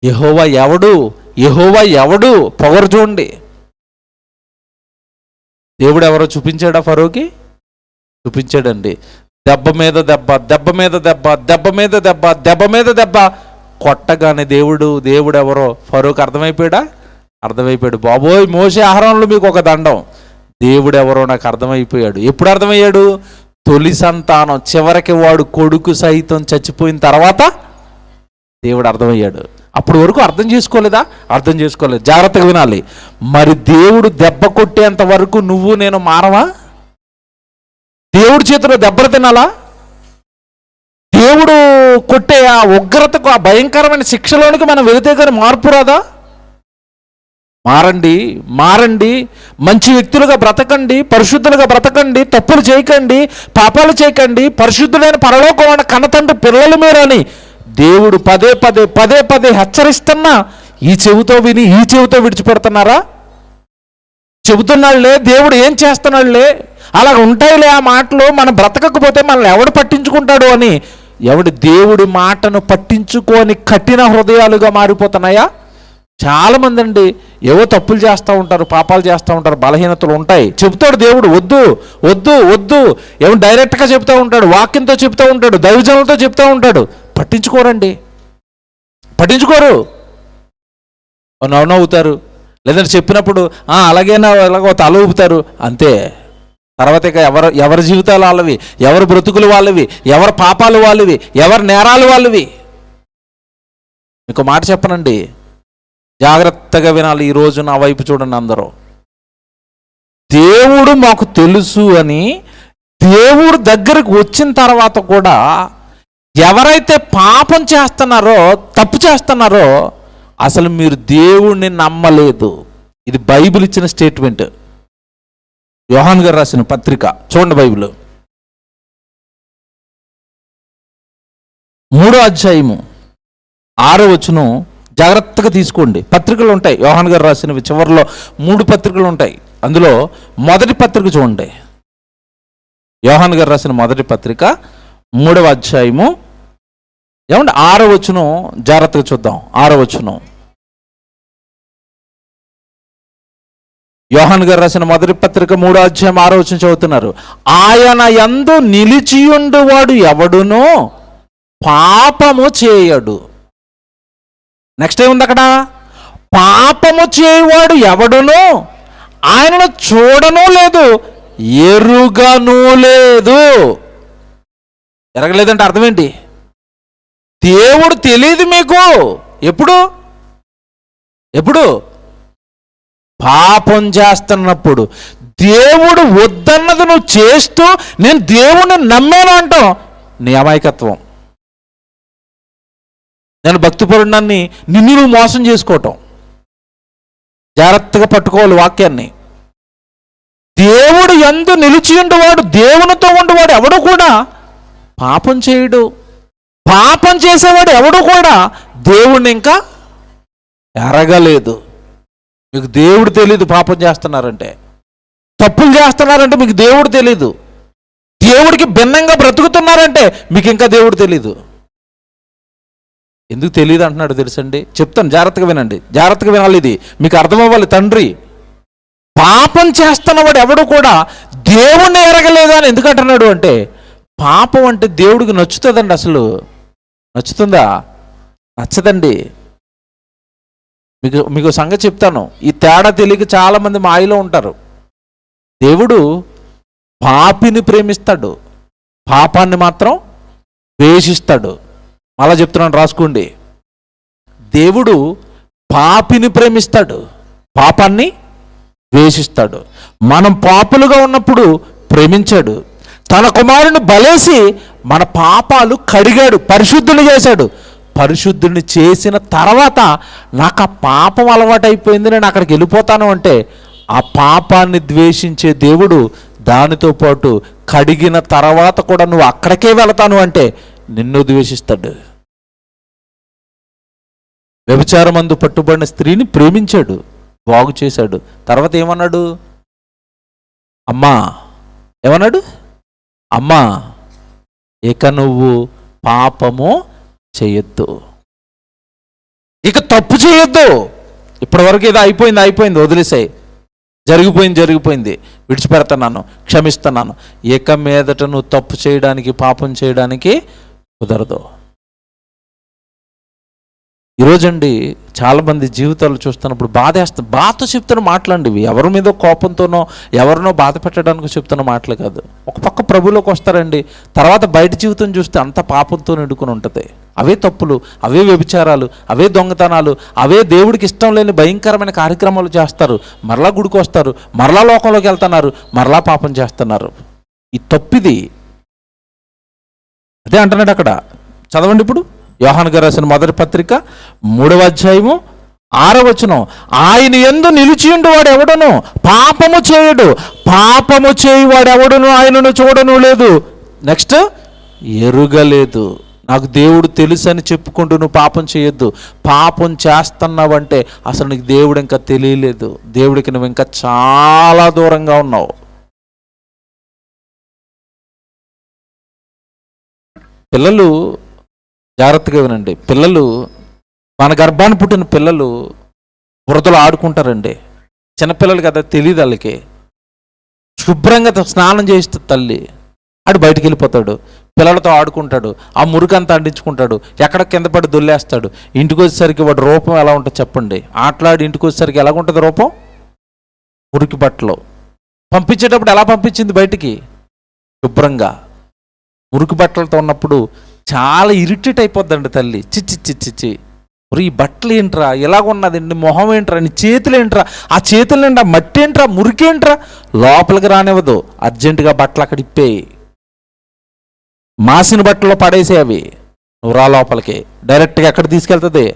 యెహోవా ఎవడు? యెహోవా ఎవడు? పొగరు చూడండి. దేవుడు ఎవరో చూపించాడా ఫరోకి? చూపించాడండి. దెబ్బ మీద దెబ్బ, దెబ్బ మీద దెబ్బ, దెబ్బ మీద దెబ్బ, దెబ్బ మీద దెబ్బ కొట్టగానే దేవుడు ఎవరో ఫరోకి అర్థమైపోయాడా? అర్థమైపోయాడు. బాబోయ్ మోషే ఆహారంలో మీకు ఒక దండం, దేవుడు ఎవరో నాకు అర్థమైపోయాడు. ఎప్పుడు అర్థమయ్యాడు? తొలి సంతానం చివరికి వాడు కొడుకు సైతం చచ్చిపోయిన తర్వాత దేవుడు అర్థమయ్యాడు. అప్పుడు వరకు అర్థం చేసుకోలేదా? అర్థం చేసుకోలేదు. జాగ్రత్తగా వినాలి. మరి దేవుడు దెబ్బ కొట్టేంత వరకు నువ్వు నేను మారవా? దేవుడి చేతిలో దెబ్బలు తినాలా? దేవుడు కొట్టే ఆ ఉగ్రతకు, ఆ భయంకరమైన శిక్షలోనికి మనం వెళితే కానీ మార్పు రాదా? మారండి, మంచి వ్యక్తులుగా బ్రతకండి, పరిశుద్ధులుగా బ్రతకండి, తప్పులు చేయకండి, పాపాలు చేయకండి, పరిశుద్ధులైన పరలోకమైన కన్నతండ్రి పిల్లలు మీరని దేవుడు పదే పదే హెచ్చరిస్తున్నా ఈ చెవితో విని ఈ చెవితో విడిచిపెడుతున్నారా? చెబుతున్నాళ్లే, దేవుడు ఏం చేస్తున్నాళ్లే, అలా ఉంటాయిలే ఆ మాటలు, మనం బ్రతకకపోతే మనల్ని ఎవడు పట్టించుకుంటాడు అని దేవుడి మాటను పట్టించుకొని కఠిన హృదయాలుగా మారిపోతున్నాయా? చాలామంది అండి ఏవో తప్పులు చేస్తూ ఉంటారు, పాపాలు చేస్తూ ఉంటారు, బలహీనతలు ఉంటాయి. చెప్తాడు దేవుడు, వద్దు వద్దు వద్దు, ఏమో డైరెక్ట్గా చెప్తూ ఉంటాడు, వాక్యంతో చెప్తూ ఉంటాడు, దైవజనులతో చెప్తూ ఉంటాడు. పట్టించుకోరండి, పట్టించుకోరు. నవ్వుతారు, లేదంటే చెప్పినప్పుడు అలాగేనా అలాగో తల ఊపుతారు, అంతే. తర్వాత ఇక ఎవరి జీవితాలు వాళ్ళవి, ఎవరి బ్రతుకులు వాళ్ళవి, ఎవరి పాపాలు వాళ్ళవి, ఎవరి నేరాలు వాళ్ళవి. మీకు మాట చెప్పనండి, జాగ్రత్తగా వినాలి. ఈరోజు నా వైపు చూడండి అందరూ. దేవుడు మాకు తెలుసు అని దేవుడు దగ్గరకు వచ్చిన తర్వాత కూడా ఎవరైతే పాపం చేస్తున్నారో, తప్పు చేస్తున్నారో, అసలు మీరు దేవుణ్ణి నమ్మలేదు. ఇది బైబిల్ ఇచ్చిన స్టేట్మెంట్. యోహాను గారు రాసిన పత్రిక చూడండి, బైబిల్ 3వ అధ్యాయము 6వ వచనం జాగ్రత్తగా తీసుకోండి. పత్రికలు ఉంటాయి, యోహాను గారు రాసినవి చివరిలో 3 పత్రికలు ఉంటాయి. అందులో మొదటి పత్రిక చూడండి, యోహాను గారు రాసిన మొదటి పత్రిక 3వ అధ్యాయము 6వ వచనం జాగ్రత్తగా చూద్దాం. 6వ వచనం, యోహాను గారు రాసిన మొదటి పత్రిక 3వ అధ్యాయం 6వ వచనం చదువుతున్నారు. ఆయన యందు నిలిచియుండువాడు ఎవడునో పాపము చేయడు. నెక్స్ట్ ఏముంది అక్కడ? పాపము చేయవాడు ఎవడునో ఆయనను చూడను లేదు, ఎరుగను లేదు. ఎరగలేదంటే అర్థం ఏంటి? దేవుడు తెలియదు మీకు. ఎప్పుడు? పాపం చేస్తున్నప్పుడు. దేవుడు వద్దన్నది నువ్వు చేస్తూ నేను దేవుణ్ణి నమ్మాను అంటాం, నీ అమాయకత్వం. నేను భక్తిపరుణాన్ని నిన్ను నువ్వు మోసం చేసుకోవటం. జాగ్రత్తగా పట్టుకోవాలి వాక్యాన్ని. దేవుడు యందు నిలిచియుండువాడు, దేవునితో ఉండేవాడు ఎవడు కూడా పాపం చేయడు. పాపం చేసేవాడు ఎవడు కూడా దేవుణ్ణి ఇంకా ఎరగలేదు. మీకు దేవుడు తెలీదు. పాపం చేస్తున్నారంటే, తప్పులు చేస్తున్నారంటే మీకు దేవుడు తెలీదు. దేవుడికి భిన్నంగా బ్రతుకుతున్నారంటే మీకు ఇంకా దేవుడు తెలీదు. ఎందుకు తెలియదు అంటున్నాడు తెలుసండి? చెప్తాను, జాగ్రత్తగా వినండి, జాగ్రత్తగా వినాలి. ఇది మీకు అర్థమవ్వాలి. తండ్రి, పాపం చేస్తున్నవాడు ఎవడు కూడా దేవుణ్ణి ఎరగలేదు అని ఎందుకు అంటున్నాడు అంటే, పాపం అంటే దేవుడికి నచ్చుతుందండి? అసలు నచ్చుతుందా? నచ్చదండి. మీకు సంగతి చెప్తాను. ఈ తేడా తెలియక చాలామంది మాయలో ఉంటారు. దేవుడు పాపిని ప్రేమిస్తాడు, పాపాన్ని మాత్రం ద్వేషిస్తాడు. అలా చెప్తున్నాను, రాసుకోండి. దేవుడు పాపిని ప్రేమిస్తాడు, పాపాన్ని ద్వేషిస్తాడు. మనం పాపులుగా ఉన్నప్పుడు ప్రేమించాడు. తన కుమారుని బలేసి మన పాపాలు కడిగాడు, పరిశుద్ధుని చేశాడు. పరిశుద్ధుని చేసిన తర్వాత నాకు ఆ పాపం అలవాటైపోయింది, నేను అక్కడికి వెళ్ళిపోతాను అంటే, ఆ పాపాన్ని ద్వేషించే దేవుడు దానితో పాటు కడిగిన తర్వాత కూడా నువ్వు అక్కడికే వెళతాను అంటే నిన్ను ద్వేషిస్తాడు. వ్యభిచారమందు పట్టుబడిన స్త్రీని ప్రేమించాడు, బాగు చేశాడు. తర్వాత ఏమన్నాడు? అమ్మా, ఏమన్నాడు? అమ్మా, ఇక నువ్వు పాపము చేయొద్దు, ఇక తప్పు చేయొద్దు. ఇప్పటి వరకు ఏదో అయిపోయింది, వదిలేసాయి. జరిగిపోయింది, విడిచిపెడతాను, క్షమిస్తున్నాను. ఇక మీదట నువ్వు తప్పు చేయడానికి, పాపం చేయడానికి కుదరదు. ఈరోజండి చాలామంది జీవితాలు చూస్తున్నప్పుడు బాధతో చెప్తున్న మాటలండి. ఎవరి మీద కోపంతోనో ఎవరినో బాధ పెట్టడానికి చెప్తున్న మాటలు కాదు. ఒక పక్క ప్రభువులోకి వస్తారండి, తర్వాత బయట జీవితం చూస్తే అంత పాపంతో నిండుకుని ఉంటుంది. అవే తప్పులు, అవే వ్యభిచారాలు, అవే దొంగతనాలు, అవే దేవుడికి ఇష్టం లేని భయంకరమైన కార్యక్రమాలు చేస్తారు. మరలా గుడికి వస్తారు, మరలా లోకంలోకి వెళ్తున్నారు, మరలా పాపం చేస్తున్నారు. ఈ తప్పిది. అదే అంటున్నాడు అక్కడ. చదవండి ఇప్పుడు యోహాను గారు రాసిన మొదటి పత్రిక 3వ అధ్యాయము 6వ వచనం. ఆయన యందు నిలిచియుండువాడు ఎవడును పాపము చేయడు, పాపము చేయువాడు ఎవడును ఆయనను చూడను లేదు. నెక్స్ట్, ఎరుగలేదు. నాకు దేవుడు తెలుసు అని చెప్పుకుంటూ నువ్వు పాపం చేయొద్దు. పాపం చేస్తున్నావంటే అసలు నీకు దేవుడు ఇంకా తెలియలేదు. దేవుడికి నువ్వు ఇంకా చాలా దూరంగా ఉన్నావు. పిల్లలు జాగ్రత్తగా వినండి. పిల్లలు, మన గర్భాన్ని పుట్టిన పిల్లలు బురదలో ఆడుకుంటారండి. చిన్నపిల్లలు కదా, తెలియదు వాళ్ళకి. శుభ్రంగా స్నానం చేస్తే తల్లి ఆడు బయటికి వెళ్ళిపోతాడు, పిల్లలతో ఆడుకుంటాడు, ఆ మురికంతా అంటించుకుంటాడు, ఎక్కడ కింద పడి దొల్లేస్తాడు. ఇంటికి వచ్చేసరికి వాడు రూపం ఎలా ఉంటుంది చెప్పండి? ఆటలాడి ఇంటికి వచ్చేసరికి ఎలా ఉంటుంది రూపం? మురికి బట్టలు. పంపించేటప్పుడు ఎలా పంపించింది బయటికి? శుభ్రంగా. మురికి బట్టలతో ఉన్నప్పుడు చాలా ఇరిటేట్ అయిపోద్దండి తల్లి. చిచ్చి చిచ్చిచ్చి, ఈ బట్టలు ఏంట్రా ఇలాగున్నదండి, మొహం ఏంట్రా, నీ చేతులు ఏంట్రా, ఆ చేతులు ఏంట్రా, మట్టి ఏంట్రా, మురికేంట్రా, లోపలికి రానివ్వదు. అర్జెంటుగా బట్టలు అక్కడ ఇప్పేయి, మాసిన బట్టల్లో పడేసే అవి. నువ్వు రా లోపలికి. డైరెక్ట్గా ఎక్కడ తీసుకెళ్తుంది?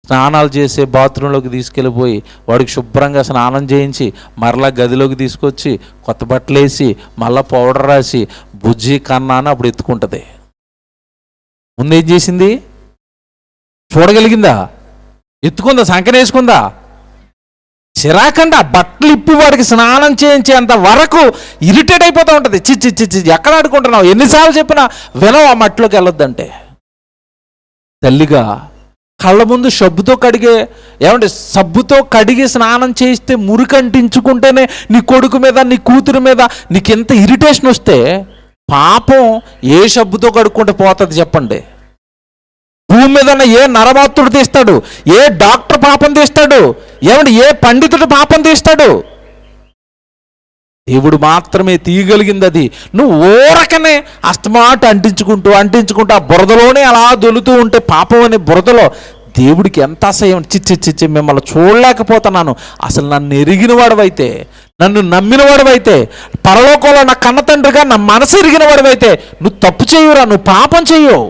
స్నానాలు చేసే బాత్రూంలోకి తీసుకెళ్ళిపోయి వాడికి శుభ్రంగా స్నానం చేయించి మరలా గదిలోకి తీసుకొచ్చి కొత్త బట్టలు వేసి మళ్ళీ పౌడర్ రాసి బుజ్జి కన్నా అని అప్పుడు ఎత్తుకుంటుంది. ముందేం చేసింది? చూడగలిగిందా? ఎత్తుకుందా? సంకనేసుకుందా? చిరాకండి. ఆ బట్టలు ఇప్పి వాడికి స్నానం చేయించేంత వరకు ఇరిటేట్ అయిపోతూ ఉంటుంది. చిచ్చి చిచ్చి ఎక్కడ ఆడుకుంటున్నావు? ఎన్నిసార్లు చెప్పినా వినవు ఆ మట్టిలోకి వెళ్ళొద్దంటే. తల్లిగా కళ్ళ ముందు సబ్బుతో కడిగి స్నానం చేయిస్తే మురికంటించుకుంటేనే నీ కొడుకు మీద, నీ కూతురు మీద నీకు ఎంత ఇరిటేషన్ వస్తే పాపం ఏ సబ్బుతో కడుక్కుంటే పోతుంది చెప్పండి? భూమి మీద ఏ నరమాత్రుడు తీస్తాడు? ఏ డాక్టర్ పాపం తీస్తాడు? ఏ పండితుడు పాపం తీస్తాడు? దేవుడు మాత్రమే తీయగలిగింది అది. నువ్వు ఊరకనే అస్తమాట అంటించుకుంటూ ఆ బురదలోనే అలా దొలుతూ ఉంటే పాపం అనే బురదలో దేవుడికి ఎంత అసహ్యం. చిచ్చి మిమ్మల్ని చూడలేకపోతున్నాను. అసలు నన్ను ఎరిగిన వాడివైతే, నన్ను నమ్మిన వాడివైతే, పరలోకంలో నా కన్న తండ్రిగా నా మనసు ఎరిగిన వాడివైతే నువ్వు తప్పు చేయవురా, నువ్వు పాపం చెయ్యవు.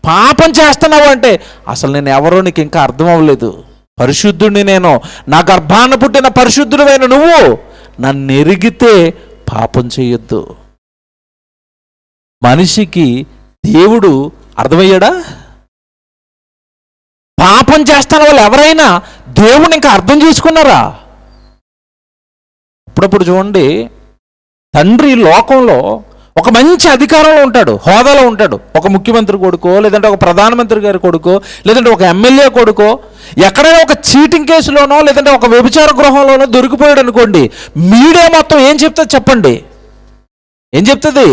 పాపం చేస్తున్నావు అంటే అసలు నేను ఎవరో నీకు ఇంకా అర్థం అవ్వలేదు. పరిశుద్ధుడిని నేను, నా గర్భాన పుట్టిన పరిశుద్ధుడివైన నువ్వు నన్ను ఎరిగితే పాపం చేయొద్దు. మనిషికి దేవుడు అర్థమయ్యాడా? పాపం చేస్తున్న వాళ్ళు ఎవరైనా దేవుని ఇంకా అర్థం చేసుకున్నారా? అప్పుడప్పుడు చూడండి, తండ్రి లోకంలో ఒక మంచి అధికారంలో ఉంటాడు, హోదాలో ఉంటాడు. ఒక ముఖ్యమంత్రి కొడుకో, లేదంటే ఒక ప్రధానమంత్రి గారి కొడుకో, లేదంటే ఒక ఎమ్మెల్యే కొడుకో ఎక్కడైనా ఒక చీటింగ్ కేసులోనో లేదంటే ఒక వ్యభిచార గృహంలోనో దొరికిపోయాడు అనుకోండి, మీడియా మొత్తం ఏం చెప్తుంది చెప్పండి? ఏం చెప్తుంది?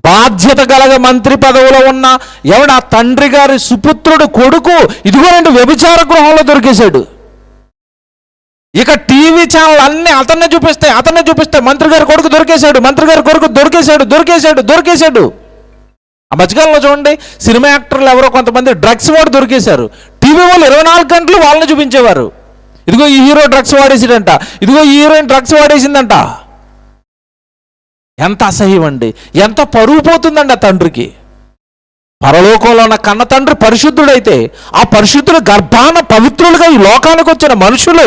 బాధ్యత గలగ మంత్రి పదవిలో ఉన్న ఆ తండ్రి గారి సుపుత్రుడు కొడుకు ఇదిగోనండి వ్యభిచార గృహంలో దొరికేశాడు. ఇక టీవీ ఛానల్ అన్నీ అతన్నే చూపిస్తాయి. మంత్రి గారి కొడుకు దొరికేశాడు. ఆ మధ్యకాలంలో చూడండి, సినిమా యాక్టర్లు ఎవరో కొంతమంది డ్రగ్స్ వాడు దొరికేశారు. టీవీ వాళ్ళు 24 గంటలు వాళ్ళని చూపించేవారు. ఇదిగో ఈ హీరో డ్రగ్స్ వాడేసాడంట, ఇదిగో ఈ హీరోయిన్ డ్రగ్స్ వాడేసిందంట. ఎంత అసహ్యం అండి, ఎంత పరువు పోతుందండి ఆ తండ్రికి. పరలోకంలో ఉన్న కన్న తండ్రి పరిశుద్ధుడైతే ఆ పరిశుద్ధుడు గర్భాన పవిత్రులుగా ఈ లోకానికి వచ్చిన మనుషులు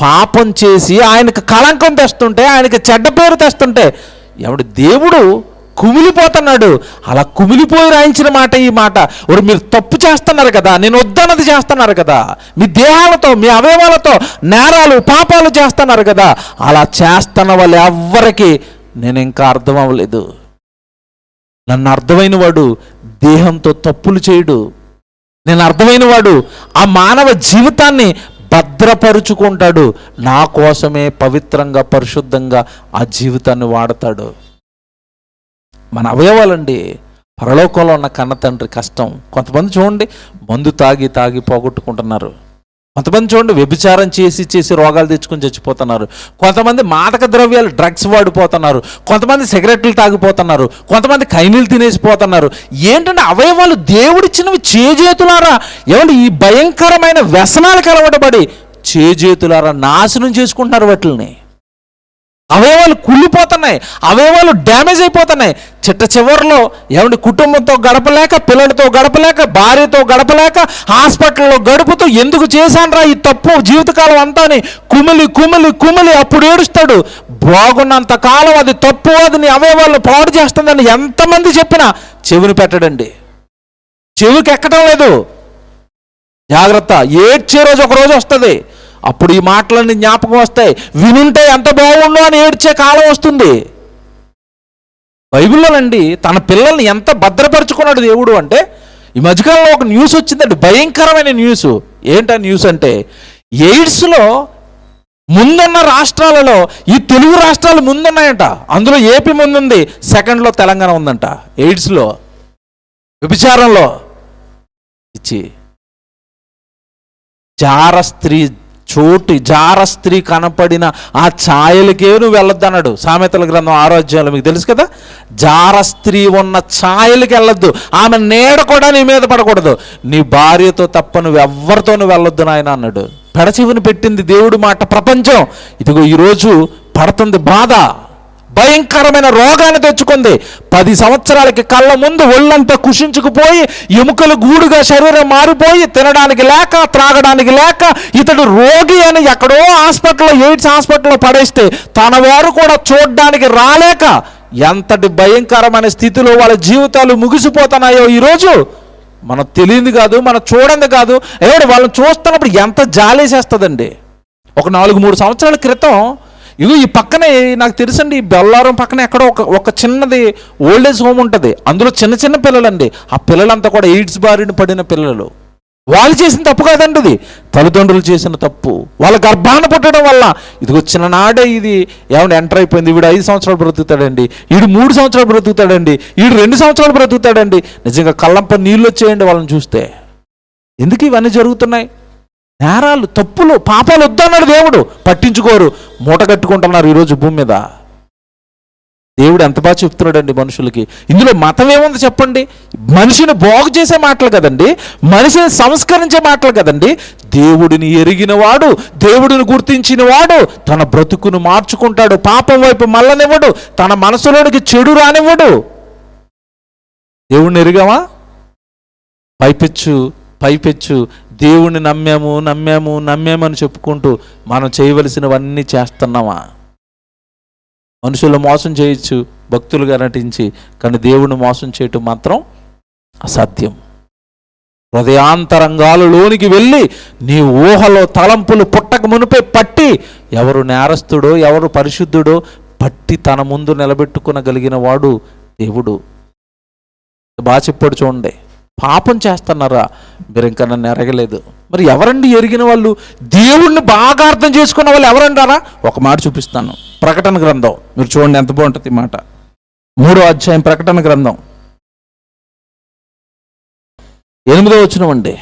పాపం చేసి ఆయనకు కళంకం తెస్తుంటే, ఆయనకు చెడ్డ పేరు తెస్తుంటే దేవుడు కుమిలిపోతున్నాడు. అలా కుమిలిపోయి రాయించిన మాట ఈ మాట. మీరు తప్పు చేస్తున్నారు కదా, నేను వద్దన్నది చేస్తున్నారు కదా, మీ దేహాలతో మీ అవయవాలతో నేరాలు పాపాలు చేస్తున్నారు కదా, అలా చేస్తున్న వాళ్ళు ఎవ్వరికి నేను ఇంకా అర్థం అవ్వలేదు. నన్ను అర్థమైన వాడు దేహంతో తప్పులు చేయడు. నేను అర్థమైన వాడు ఆ మానవ జీవితాన్ని భద్రపరుచుకుంటాడు. నా కోసమే పవిత్రంగా పరిశుద్ధంగా ఆ జీవితాన్ని వాడతాడు. మన అవయవాలండి పరలోకంలో ఉన్న కన్న తండ్రి కష్టం. కొంతమంది చూడండి మందు తాగి పోగొట్టుకుంటున్నారు. కొంతమంది చూడండి వ్యభిచారం చేసి రోగాలు తెచ్చుకొని చచ్చిపోతున్నారు. కొంతమంది మాదక ద్రవ్యాలు డ్రగ్స్ వాడిపోతున్నారు. కొంతమంది సిగరెట్లు తాగిపోతున్నారు. కొంతమంది కైనీళ్ళు తినేసిపోతున్నారు. ఏంటంటే అవయవాలు దేవుడిచ్చినవి చేజేతులారా ఈ భయంకరమైన వ్యసనాలకు అలవాటుపడి చేజేతులారా నాశనం చేసుకుంటున్నారు వాటిని. అవయవాలు కుళ్ళిపోతున్నాయి, అవయవాలు డ్యామేజ్ అయిపోతున్నాయి. చివరిలో కుటుంబంతో గడపలేక, పిల్లలతో గడపలేక, భార్యతో గడపలేక, హాస్పిటల్లో గడుపుతూ ఎందుకు చేశానరా ఈ తప్పు జీవితకాలం అంతా అని కుమిలి అప్పుడు ఏడుస్తాడు. బాగున్నంత కాలం అది తప్పు, అది నీ అవయవాలను పాడు చేస్తుందని ఎంతమంది చెప్పినా చెవిని పెట్టడండి. చెవికి ఎక్కడం లేదు. జాగ్రత్త, ఏడ్చే రోజు ఒక రోజు వస్తుంది. అప్పుడు ఈ మాటలన్నీ జ్ఞాపకం వస్తాయి. వినుంటే ఎంత బాగుండో అని ఏడ్చే కాలం వస్తుంది. బైబిల్లోనండి తన పిల్లల్ని ఎంత భద్రపరుచుకున్నాడు దేవుడు అంటే, ఈ మధ్యకాలంలో ఒక న్యూస్ వచ్చిందండి, భయంకరమైన న్యూస్. ఏంటా న్యూస్ అంటే, ఎయిడ్స్లో ముందున్న రాష్ట్రాలలో ఈ తెలుగు రాష్ట్రాలు ముందున్నాయంట. అందులో ఏపీ ముందుంది, సెకండ్లో తెలంగాణ ఉందంట. ఎయిడ్స్లో, వ్యభిచారంలో ఇచ్చి జార స్త్రీ కనపడిన ఆ ఛాయలకే నువ్వు వెళ్ళొద్దు అన్నాడు సామెతల గ్రంథం 6వ అధ్యాయంలో. మీకు తెలుసు కదా, జార స్త్రీ ఉన్న ఛాయలకి వెళ్ళొద్దు, ఆమె నీడ కూడా నీ మీద పడకూడదు, నీ భార్యతో తప్ప నువ్వు ఎవరితోనూ వెళ్ళొద్దు నాయన అన్నాడు. పెడచెవిని పెట్టింది దేవుడి మాట ప్రపంచం. ఇదిగో ఈరోజు పడుతుంది బాధ, భయంకరమైన రోగాన్ని తెచ్చుకుంది. 10 సంవత్సరాలకి కళ్ళ ముందు ఒళ్ళంతా కుషించుకుపోయి ఎముకలు గూడుగా శరీరం మారిపోయి తినడానికి లేక త్రాగడానికి లేక ఇతడు రోగి అని ఎక్కడో హాస్పిటల్లో, ఎయిడ్స్ హాస్పిటల్లో పడేస్తే తన వారు కూడా చూడ్డానికి రాలేక ఎంతటి భయంకరమైన స్థితిలో వాళ్ళ జీవితాలు ముగిసిపోతున్నాయో ఈరోజు. మనం తెలియంది కాదు, మనం చూడండి కాదు, వాళ్ళని చూస్తున్నప్పుడు ఎంత జాలేసేస్తుందండి. ఒక 4-3 సంవత్సరాల క్రితం ఇగో ఈ పక్కనే నాకు తెలుసండి, ఈ బెల్లారం పక్కన ఎక్కడో ఒక చిన్నది ఓల్డేజ్ హోమ్ ఉంటుంది. అందులో చిన్న పిల్లలండి. ఆ పిల్లలంతా కూడా ఎయిడ్స్ బారిన పడిన పిల్లలు. వాళ్ళు చేసిన తప్పు కాదండి ఇది, తల్లిదండ్రులు చేసిన తప్పు. వాళ్ళ గర్భాన పుట్టడం వల్ల ఇదిగో చిన్ననాడే ఇది ఎంటర్ అయిపోయింది. వీడు 5 సంవత్సరాలు బ్రతుకుతాడండి, వీడు 3 సంవత్సరాలు బ్రతుకుతాడండి, వీడు 2 సంవత్సరాలు బ్రతుకుతాడండి. నిజంగా కళ్ళంప నీళ్ళు వచ్చేయండి వాళ్ళని చూస్తే. ఎందుకు ఇవన్నీ జరుగుతున్నాయి? నేరాలు, తప్పులు, పాపాలు వద్దన్నాడు దేవుడు, పట్టించుకోరు, మూట కట్టుకుంటున్నారు ఈరోజు భూమి మీద. దేవుడు ఎంత బాగా చెప్తున్నాడండి మనుషులకి. ఇందులో మతం ఏముంది చెప్పండి? మనిషిని బాగు చేసే మాటలు కదండి, మనిషిని సంస్కరించే మాటలు కదండి. దేవుడిని ఎరిగినవాడు, దేవుడిని గుర్తించినవాడు తన బ్రతుకును మార్చుకుంటాడు, పాపం వైపు మళ్ళనివ్వడు, తన మనసులోనికి చెడు రానివ్వడు. దేవుడిని ఎరిగామా? పైపెచ్చు దేవుణ్ణి నమ్మామని చెప్పుకుంటూ మనం చేయవలసినవన్నీ చేస్తున్నామా? మనుషులు మోసం చేయొచ్చు భక్తులుగా నటించి, కానీ దేవుణ్ణి మోసం చేయటం మాత్రం అసాధ్యం. హృదయాంతరంగాలలోనికి వెళ్ళి నీ ఊహలో తలంపులు పుట్టక మునిపే పట్టి ఎవరు నేరస్తుడో ఎవరు పరిశుద్ధుడో పట్టి తన ముందు నిలబెట్టుకునగలిగిన వాడు దేవుడు. బాగా చెప్పాడు చూడండి. పాపం చేస్తున్నారా? మీరు ఇంకా నన్ను ఎరగలేదు. మరి ఎవరండి ఎరిగిన వాళ్ళు? దేవుణ్ణి బాగా అర్థం చేసుకున్న వాళ్ళు ఎవరంటారా? ఒక మాట చూపిస్తాను. ప్రకటన గ్రంథం మీరు చూడండి, ఎంత బాగుంటుంది మాట. 3వ అధ్యాయం ప్రకటన గ్రంథం 8వ వచనం అండి.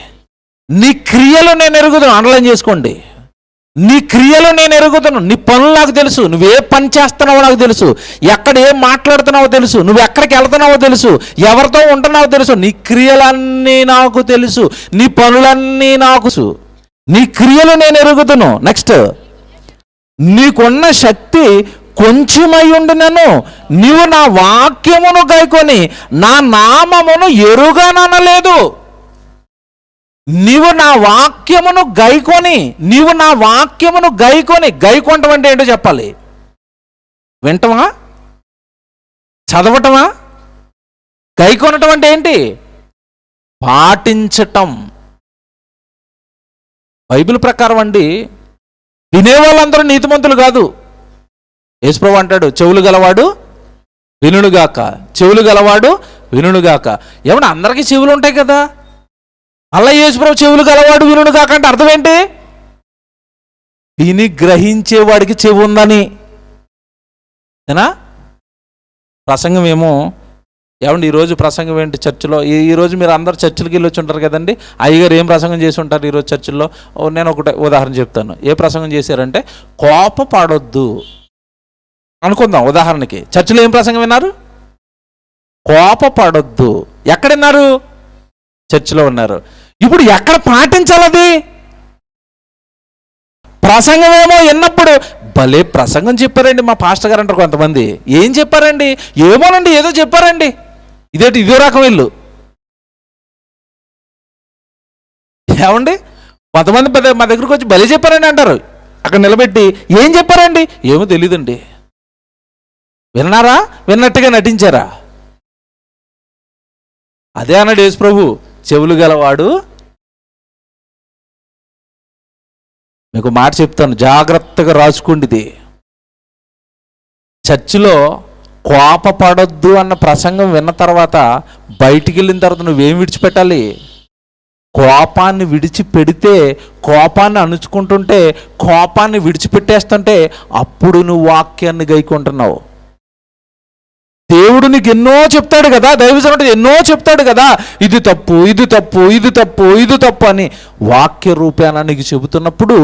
నీ క్రియలు నేను ఎరుగుదును, అండర్లైన్ చేసుకోండి. నీ క్రియలు నేను ఎరుగుతాను, నీ పనులు నాకు తెలుసు, నువ్వే పని చేస్తున్నావో నాకు తెలుసు, ఎక్కడ ఏం మాట్లాడుతున్నావో తెలుసు, నువ్వు ఎక్కడికి వెళ్తున్నావో తెలుసు, ఎవరితో ఉంటున్నావో తెలుసు, నీ క్రియలన్నీ నాకు తెలుసు, నీ పనులన్నీ నాకు, నీ క్రియలు నేను ఎరుగుతాను. నెక్స్ట్, నీకున్న శక్తి కొంచెమై ఉండినను నీవు నా వాక్యమును గైకొని నా నామమును ఎరుగననలేదు. నీవు నా వాక్యమును గైకొని గైకొనటం అంటే ఏంటో చెప్పాలి. వింటమా? చదవటమా? గైకొనటం అంటే ఏంటి? పాటించటం. బైబిల్ ప్రకారం అండి, వినేవాళ్ళందరూ నీతిమంతులు కాదు. యేసుప్రభు అంటాడు, చెవులు గలవాడు వినుగాక, చెవులు గలవాడు వినుగాక. ఏమన్నా అందరికీ చెవులు ఉంటాయి కదా, అలా యేసుప్రభు చెవులు గలవాడు వినుగాక అంటే అర్థం ఏంటి? విని గ్రహించేవాడికి చెవి ఉందని. ఏనా? ప్రసంగం ఏమో ఏమండి, ఈరోజు ప్రసంగం ఏంటి చర్చిలో? ఈరోజు మీరు అందరు చర్చిలకి వెళ్ళి వచ్చి ఉంటారు కదండి. అయ్యగారు ఏం ప్రసంగం చేసి ఉంటారు ఈరోజు చర్చిల్లో? నేను ఒకటే ఉదాహరణ చెప్తాను. ఏ ప్రసంగం చేశారంటే, కోపపడొద్దు అనుకుందాం. ఉదాహరణకి చర్చిలో ఏం ప్రసంగం విన్నారు? కోపపడొద్దు. ఎక్కడ విన్నారు? చర్చిలో ఉన్నారు. ఇప్పుడు ఎక్కడ పాటించాలది? ప్రసంగం ఏమో విన్నప్పుడు భలే ప్రసంగం చెప్పారండి మా పాస్టర్ గారు అంటారు కొంతమంది. ఏం చెప్పారండి? ఏమోనండి, ఏదో చెప్పారండి. ఇదో రకం ఇల్లు. ఏమండి, కొంతమంది మా దగ్గరకు వచ్చి భలే చెప్పారండి అంటారు. అక్కడ నిలబెట్టి ఏం చెప్పారండి? ఏమో తెలియదండి. విన్నారా? విన్నట్టుగా నటించారా? అదే అన్నాడు యేసు ప్రభు, చెవులు గలవాడు. మీకు మాట చెప్తాను, జాగ్రత్తగా రాసుకోండి. చర్చిలో కోపపడొద్దు అన్న ప్రసంగం విన్న తర్వాత బయటికి వెళ్ళిన తర్వాత నువ్వేం విడిచిపెట్టాలి? కోపాన్ని విడిచిపెడితే, కోపాన్ని అణుచుకుంటుంటే, కోపాన్ని విడిచిపెట్టేస్తుంటే అప్పుడు నువ్వు వాక్యాన్ని గైకుంటున్నావు. దేవుడు నీకు ఎన్నో చెప్తాడు కదా, దైవజనుడు ఎన్నో చెప్తాడు కదా, ఇది తప్పు, ఇది తప్పు, ఇది తప్పు, ఇది తప్పు అని వాక్య రూపేణ నీకు చెబుతున్నప్పుడు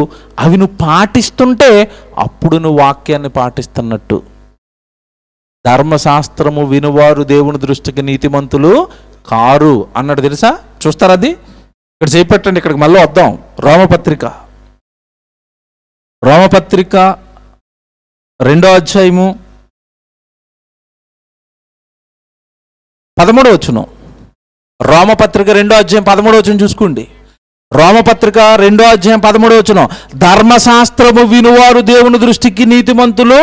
అవి నువ్వు పాటిస్తుంటే అప్పుడు నువ్వు వాక్యాన్ని పాటిస్తున్నట్టు. ధర్మశాస్త్రము వినువారు దేవుని దృష్టికి నీతిమంతులు కారు అన్నాడు, తెలుసా? చూస్తారా? అది ఇక్కడ చేపట్టండి. ఇక్కడికి మళ్ళీ వద్దాం. రోమపత్రిక 2వ అధ్యాయము 13వ వచనం. రోమపత్రిక 2వ అధ్యాయం 13వ వచనం చూసుకోండి. రోమపత్రిక 2వ అధ్యాయం 13వ వచనం. ధర్మశాస్త్రము వినువారు దేవుని దృష్టికి నీతిమంతులు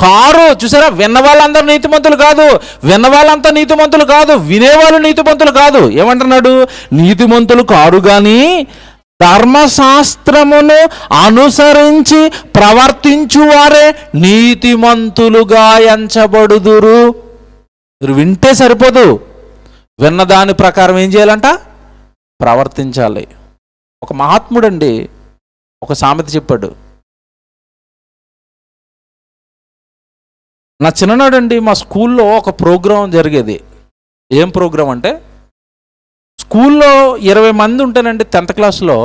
కారు. చూసారా? విన్న వాళ్ళందరూ నీతిమంతులు కాదు, విన్న వాళ్ళంతా నీతిమంతులు కాదు, వినేవాళ్ళు నీతిమంతులు కాదు. ఏమంటున్నాడు? నీతిమంతులు కారు కానీ ధర్మశాస్త్రమును అనుసరించి ప్రవర్తించువారే నీతిమంతులుగా ఎంచబడుదురు. మీరు వింటే సరిపోదు, విన్న దాని ప్రకారం ఏం చేయాలంట? ప్రవర్తించాలి. ఒక మహాత్ముడండి ఒక సామెత చెప్పాడు. నా చిన్ననాడండి మా స్కూల్లో ఒక ప్రోగ్రాం జరిగేది. ఏం ప్రోగ్రాం అంటే, స్కూల్లో 20 మంది ఉంటేనండి 10th క్లాస్లో,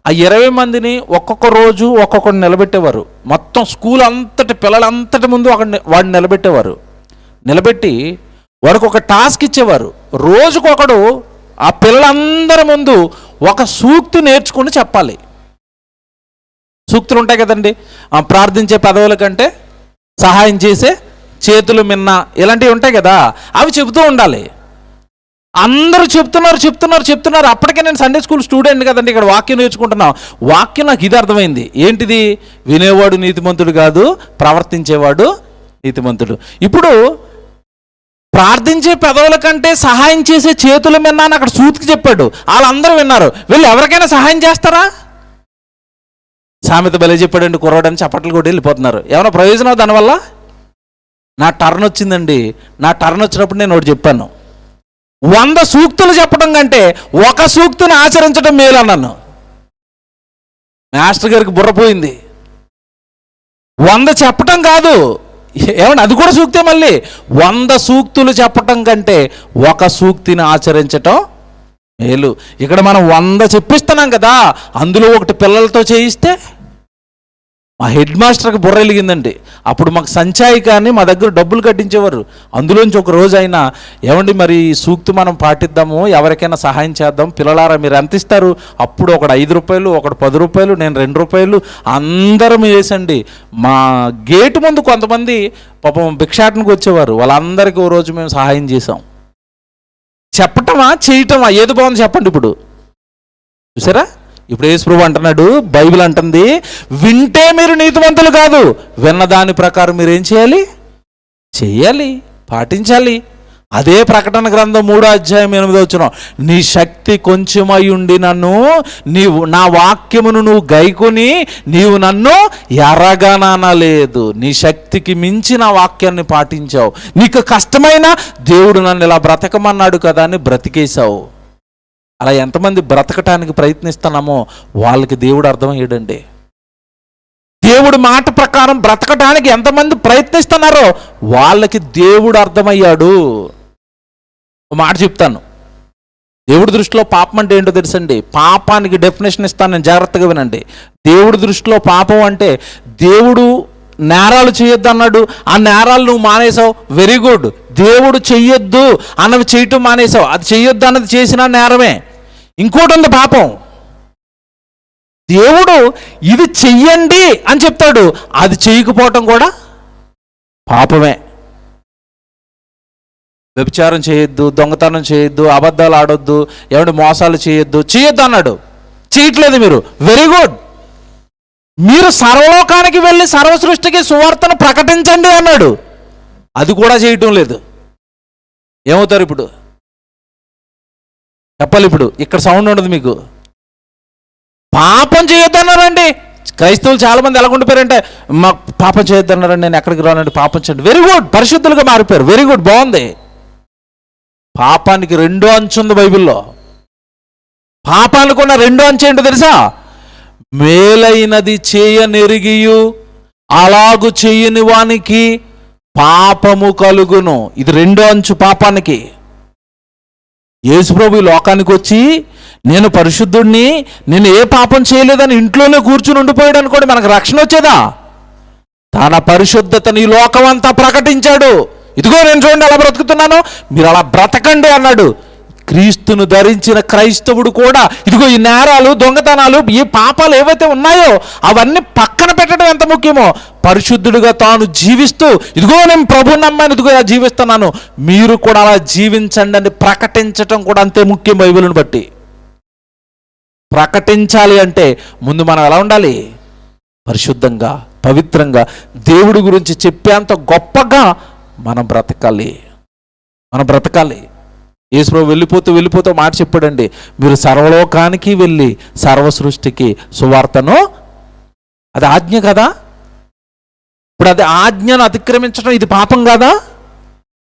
ఆ 20 మందిని ఒక్కొక్క రోజు ఒక్కొక్కటి నిలబెట్టేవారు. మొత్తం స్కూల్ అంతటి పిల్లలంతటి ముందు వాడిని నిలబెట్టేవారు. నిలబెట్టి వాడికి ఒక టాస్క్ ఇచ్చేవారు. రోజుకొకడు ఆ పిల్లలందరి ముందు ఒక సూక్తి నేర్చుకుని చెప్పాలి. సూక్తులు ఉంటాయి కదండి, ప్రార్థించే పెదవుల కంటే సహాయం చేసే చేతులు మిన్న, ఇలాంటివి ఉంటాయి కదా, అవి చెబుతూ ఉండాలి. అందరూ చెప్తున్నారు. అప్పటికే నేను సండే స్కూల్ స్టూడెంట్ కదండి, ఇక్కడ వాక్యం నేర్చుకుంటున్నాం. వాక్యం నాకు ఇది అర్థమైంది. ఏంటిది? వినేవాడు నీతిమంతుడు కాదు, ప్రవర్తించేవాడు నీతిమంతుడు. ఇప్పుడు ప్రార్థించే పెదవుల కంటే సహాయం చేసే చేతుల మిన్న అని అక్కడ సూతికి చెప్పాడు. వాళ్ళందరూ విన్నారు. వీళ్ళు ఎవరికైనా సహాయం చేస్తారా? సామెత బలే చెప్పాడండి కుర్రాడని చప్పట్లు కొట్టి వెళ్ళిపోతున్నారు. ఏమైనా ప్రయోజనం దానివల్ల? నా టర్న్ వచ్చిందండి. నా టర్న్ వచ్చినప్పుడు నేను ఒకటి చెప్పాను, 100 సూక్తులు చెప్పడం కంటే ఒక సూక్తిని ఆచరించడం మేలు అన్నాను. మాస్టర్ గారికి బుర్రపోయింది. 100 చెప్పటం కాదు, ఏమన్నా అది కూడా సూక్తే. మళ్ళీ 100 సూక్తులు చెప్పటం కంటే ఒక సూక్తిని ఆచరించటం మేలు. ఇక్కడ మనం 100 చెప్పిస్తున్నాం కదా, అందులో ఒకటి పిల్లలతో చేయిస్తే మా హెడ్ మాస్టర్కి బుర్ర వెలిగిందండి. అప్పుడు మాకు సంచాయి కానీ మా దగ్గర డబ్బులు కట్టించేవారు. అందులోంచి ఒక రోజు అయినా, ఏమండి మరి సూక్తి మనం పాటిద్దాము, ఎవరికైనా సహాయం చేద్దాం, పిల్లలారా మీరు ఎంత ఇస్తారు? అప్పుడు ఒకడు 5 రూపాయలు, ఒకడు 10 రూపాయలు, నేను 2 రూపాయలు, అందరం వేసండి. మా గేటు ముందు కొంతమంది పాపం భిక్షాటనకు వచ్చేవారు. వాళ్ళందరికీ ఓ రోజు మేము సహాయం చేసాం. చెప్పటమా చేయటమా ఏది బాగుంది చెప్పండి? ఇప్పుడు చూసారా? ఇప్పుడు యేసుప్రభు అంటున్నాడు, బైబిల్ అంటుంది, వింటే మీరు నీతిమంతులు కాదు, విన్న దాని ప్రకారం మీరు ఏం చేయాలి? చెయ్యాలి, పాటించాలి. అదే ప్రకటన గ్రంథం 3వ అధ్యాయం 8వ వచనం. నీ శక్తి కొంచెమై ఉండి నీవు నా వాక్యమును నువ్వు గైకొని నీవు నన్ను ఎరగనలేదు. నీ శక్తికి మించి నా వాక్యాన్ని పాటించావు. నీకు కష్టమైన దేవుడు నన్ను ఇలా బ్రతకమన్నాడు కదా అని బ్రతికేశావు. అలా ఎంతమంది బ్రతకటానికి ప్రయత్నిస్తున్నామో వాళ్ళకి దేవుడు అర్థమయ్యాడండి. దేవుడి మాట ప్రకారం బ్రతకటానికి ఎంతమంది ప్రయత్నిస్తున్నారో వాళ్ళకి దేవుడు అర్థమయ్యాడు. ఒక మాట చెప్తాను, దేవుడి దృష్టిలో పాపం అంటే ఏంటో తెలుసండి? పాపానికి డెఫినేషన్ ఇస్తాను, నేను జాగ్రత్తగా వినండి. దేవుడి దృష్టిలో పాపం అంటే, దేవుడు నేరాలు చేయొద్దు అన్నాడు, ఆ నేరాలు నువ్వు మానేసావు, వెరీ గుడ్. దేవుడు చెయ్యొద్దు అన్నవి చేయటం మానేసావు, అది చెయ్యొద్దు అన్నది చేసినా నేరమే. ఇంకోటి ఉంది పాపం. దేవుడు ఇది చెయ్యండి అని చెప్తాడు, అది చేయకపోవటం కూడా పాపమే. వ్యభిచారం చేయొద్దు, దొంగతనం చేయొద్దు, అబద్ధాలు ఆడొద్దు, ఏమంటే మోసాలు చేయొద్దు అన్నాడు, చేయట్లేదు మీరు, వెరీ గుడ్. మీరు సర్వలోకానికి వెళ్ళి సర్వ సృష్టికి సువార్తను ప్రకటించండి అన్నాడు, అది కూడా చేయటం లేదు. ఏమవుతారు ఇప్పుడు? చెప్పాలి. ఇప్పుడు ఇక్కడ సౌండ్ ఉండదు మీకు. పాపం చేయొద్దన్నారండి. క్రైస్తవులు చాలామంది ఎలా ఉండిపోయారంటే, మా పాపం చేయొద్దన్నారండి, నేను ఎక్కడికి రానండి, పాపం చేయండి. వెరీ గుడ్, పరిశుద్ధులుగా మారిపోయారు, వెరీ గుడ్, బాగుంది. పాపానికి 2వ అంచు ఉంది బైబిల్లో. పాపానికి ఉన్న రెండో అంచె ఏంటో తెలుసా? మేలైనది చేయనెరిగియు అలాగు చేయని వానికి పాపము కలుగును. ఇది రెండో అంచు పాపానికి. యేసుప్రభు ఈ లోకానికి వచ్చి నేను పరిశుద్ధుడిని, నేను ఏ పాపం చేయలేదని ఇంట్లోనే కూర్చుని ఉండిపోయాడు అనుకోండి, మనకు రక్షణ వచ్చేదా? తన పరిశుద్ధతని ఈ లోకం అంతా ప్రకటించాడు. ఇదిగో నేను చూడండి అలా బ్రతుకుతున్నాను, మీరు అలా బ్రతకండి అన్నాడు. క్రీస్తును ధరించిన క్రైస్తవుడు కూడా ఇదిగో ఈ నేరాలు, దొంగతనాలు, ఈ పాపాలు ఏవైతే ఉన్నాయో అవన్నీ పక్కన పెట్టడం ఎంత ముఖ్యమో, పరిశుద్ధుడిగా తాను జీవిస్తూ ఇదిగో నేను ప్రభువు నమ్మాను, ఇదిగో ఇలా జీవిస్తున్నాను, మీరు కూడా అలా జీవించండి అని ప్రకటించటం కూడా అంతే ముఖ్యం. బైబిల్ని బట్టి ప్రకటించాలి అంటే ముందు మనం ఎలా ఉండాలి? పరిశుద్ధంగా, పవిత్రంగా, దేవుడి గురించి చెప్పేంత గొప్పగా మనం బ్రతకాలి. యేసుప్రభు వెళ్ళిపోతూ మాట చెప్పాడండి, మీరు సర్వలోకానికి వెళ్ళి సర్వ సృష్టికి సువార్తను, అది ఆజ్ఞ కదా. ఇప్పుడు అది ఆజ్ఞను అతిక్రమించడం ఇది పాపం కాదా?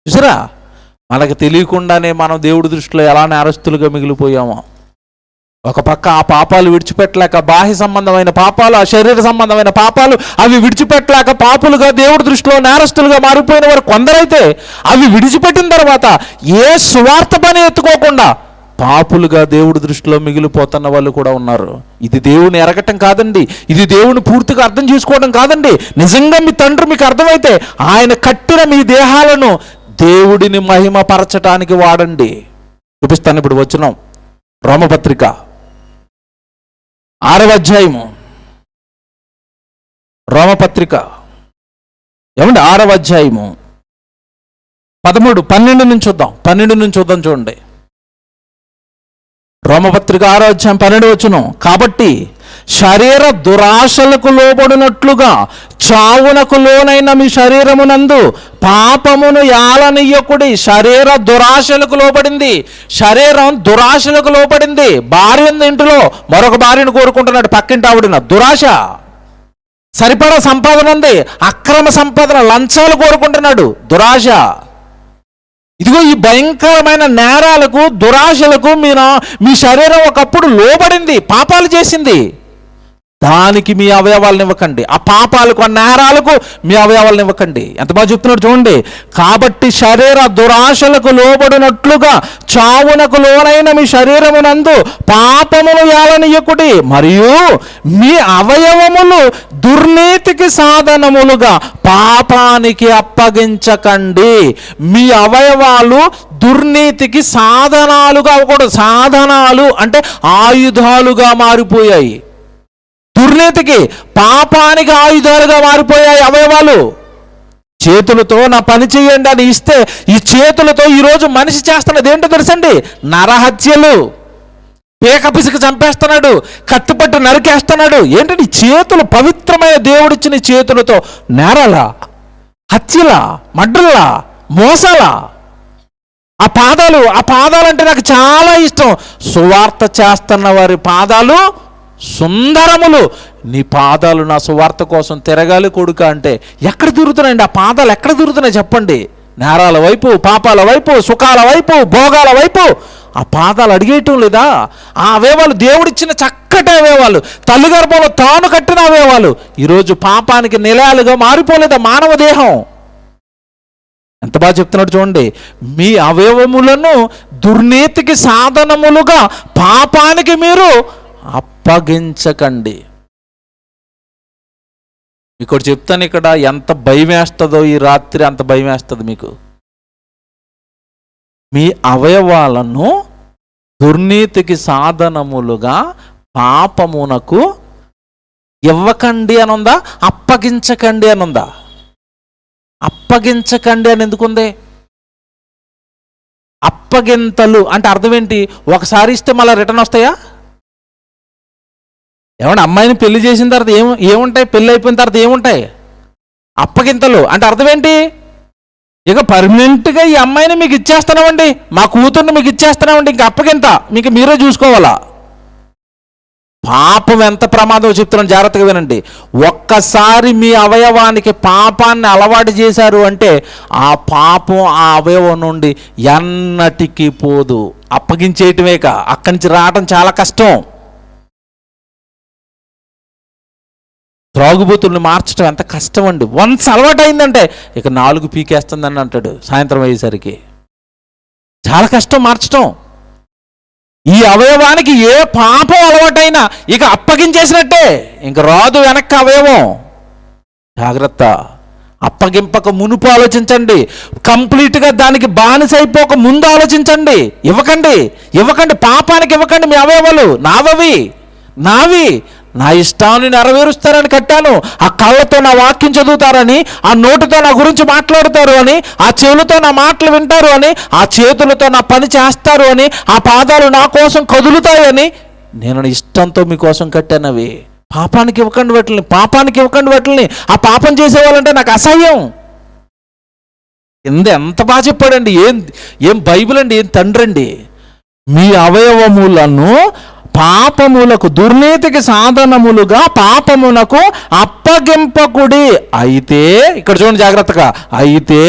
చూసారా, మనకు తెలియకుండానే మనం దేవుడి దృష్టిలో ఎలా నేరస్తులుగా మిగిలిపోయామో. ఒక పక్క ఆ పాపాలు విడిచిపెట్టలేక, బాహ్య సంబంధమైన పాపాలు, ఆ శరీర సంబంధమైన పాపాలు అవి విడిచిపెట్టలేక పాపులుగా దేవుడి దృష్టిలో నేరస్తులుగా మారిపోయిన వారు కొందరైతే, అవి విడిచిపెట్టిన తర్వాత ఏ సువార్త పని ఎత్తుకోకుండా పాపులుగా దేవుడి దృష్టిలో మిగిలిపోతున్న వాళ్ళు కూడా ఉన్నారు. ఇది దేవుని ఎరగటం కాదండి, ఇది దేవుని పూర్తిగా అర్థం చేసుకోవడం కాదండి. నిజంగా మీ తండ్రి మీకు అర్థమైతే ఆయన కట్టిన మీ దేహాలను దేవుడిని మహిమపరచటానికి వాడండి. చూపిస్తాను ఇప్పుడు వచనం, రోమపత్రిక 6వ అధ్యాయము, రోమపత్రిక 6వ అధ్యాయము 12 నుంచి చూద్దాం. చూడండి, రోమపత్రిక 6వ అధ్యాయం 12 వచనం. కాబట్టి శరీర దురాశలకు లోబడినట్లుగా చావునకు లోనైన మీ శరీరమునందు పాపమును యాలనీయకుడి. శరీర దురాశలకు లోబడింది, శరీరం దురాశలకు లోబడింది. భార్య ఉంది ఇంటిలో, మరొక భార్యను కోరుకుంటున్నాడు పక్కింటి ఆవిడన, దురాశ. సరిపడా సంపాదన ఉంది, అక్రమ సంపాదన, లంచాలు కోరుకుంటున్నాడు, దురాశ. ఇదిగో ఈ భయంకరమైన నేరాలకు, దురాశలకు మీ శరీరం ఒకప్పుడు లోబడింది, పాపాలు చేసింది. దానికి మీ అవయవాలను ఇవ్వకండి, ఆ పాపాలకు, ఆ నేరాలకు మీ అవయవాలను ఇవ్వకండి. ఎంత బాగా చెప్తున్నాడు చూడండి. కాబట్టి శరీర దురాశలకు లోబడినట్లుగా చావునకు లోనైన మీ శరీరమునందు పాపమును యాలనీయకుడి, మరియు మీ అవయవములు దుర్నీతికి సాధనములుగా పాపానికి అప్పగించకండి. మీ అవయవాలు దుర్నీతికి సాధనాలుగా అవ్వకూడదు. సాధనాలు అంటే ఆయుధాలుగా మారిపోయాయి. దుర్నీతికి, పాపానికి ఆయుధాలుగా మారిపోయాయి అవయవాలు. చేతులతో నా పని చేయండి అని ఇస్తే, ఈ చేతులతో ఈరోజు మనిషి చేస్తున్నది ఏంటో తెలుసండి? నరహత్యలు. పేక పిసికి చంపేస్తున్నాడు, కత్తిపట్టు నరికేస్తున్నాడు. ఏంటంటే చేతులు, పవిత్రమైన దేవుడిచ్చిన చేతులతో నేరాలా, హత్యలా, మడ్రలా, మోసాలా. ఆ పాదాలంటే నాకు చాలా ఇష్టం. సువార్త చేస్తున్న వారి పాదాలు సుందరములు. నీ పాదాలు నా సువార్త కోసం తిరగాలి కొడుక అంటే ఎక్కడ దొరుకుతున్నాయండి? ఆ పాదాలు ఎక్కడ దొరుకుతున్నాయి చెప్పండి? నేరాల వైపు, పాపాల వైపు, సుఖాల వైపు, భోగాల వైపు ఆ పాదాలు అడిగేయటం లేదా? ఆ అవయవాలు దేవుడిచ్చిన చక్కటి అవయవాలు, తల్లి గర్భంలో తాను కట్టిన అవయవాలు ఈరోజు పాపానికి నిలయాలుగా మారిపోలేదా మానవ దేహం? ఎంత బాగా చెప్తున్నాడు చూడండి. మీ అవయవములను దుర్నీతికి సాధనములుగా పాపానికి మీరు అప్పగించకండి. ఇక్కడ చెప్తాను, ఇక్కడ ఎంత భయం వేస్తుందో ఈ రాత్రి, అంత భయం వేస్తుంది మీకు. మీ అవయవాలను దుర్నీతికి సాధనములుగా పాపమునకు ఇవ్వకండి అనుందా, అప్పగించకండి అనుందా? అప్పగించకండి అని ఎందుకుంది? అప్పగింతలు అంటే అర్థం ఏంటి? ఒకసారి ఇస్తే మళ్ళీ రిటర్న్ వస్తాయా? ఏమంటే అమ్మాయిని పెళ్లి చేసిన తర్వాత ఏముంటాయి? పెళ్ళి అయిపోయిన తర్వాత ఏముంటాయి? అప్పగింతలు అంటే అర్థం ఏంటి? ఇక పర్మనెంట్గా ఈ అమ్మాయిని మీకు ఇచ్చేస్తున్నామండి, మా కూతుర్ని మీకు ఇచ్చేస్తున్నామండి, ఇంక అప్పగింత మీకు మీరే చూసుకోవాలా. పాపం ఎంత ప్రమాదం చెప్తున్నాను, జాగ్రత్తగా వినండి. ఒక్కసారి మీ అవయవానికి పాపాన్ని అలవాటు చేశారు అంటే ఆ పాపం ఆ అవయవం నుండి ఎన్నటికీ పోదు. అప్పగించేయటమేక అక్కడి నుంచి రావటం చాలా కష్టం. త్రాగుబోతుల్ని మార్చడం ఎంత కష్టం అండి. వన్స్ అలవాటు అయిందంటే ఇక 4 పీకేస్తుందని అంటాడు సాయంత్రం అయ్యేసరికి. చాలా కష్టం మార్చడం. ఈ అవయవానికి ఏ పాపం అలవాటైనా ఇక అప్పగించేసినట్టే, ఇంక రాదు వెనక్కి అవయవం. జాగ్రత్త. అప్పగింపక మునుపు ఆలోచించండి. కంప్లీట్గా దానికి బానిస అయిపోక ముందు ఆలోచించండి. ఇవ్వకండి పాపానికి ఇవ్వకండి. మీ అవయవాలు నావి, నా ఇష్టాన్ని నెరవేరుస్తారని కట్టాను. ఆ కళ్ళతో నా వాక్యం చదువుతారని, ఆ నోటితో నా గురించి మాట్లాడుతారు అని, ఆ చెవులతో నా మాటలు వింటారు అని, ఆ చేతులతో నా పని చేస్తారు అని, ఆ పాదాలు నా కోసం కదులుతాయని నేను ఇష్టంతో మీకోసం కట్టాను. అవి పాపానికి ఇవ్వకండి వాటిని. ఆ పాపం చేసేవాళ్ళంటే నాకు అసహ్యం. ఎంత బాగా చెప్పాడండి. ఏం బైబిల్ అండి, ఏం తండ్రి అండి. మీ అవయవములను పాపములకు, దుర్నీతికి సాధనములుగా పాపమునకు అప్పగింపకుడి. అయితే ఇక్కడ చూడండి జాగ్రత్తగా, అయితే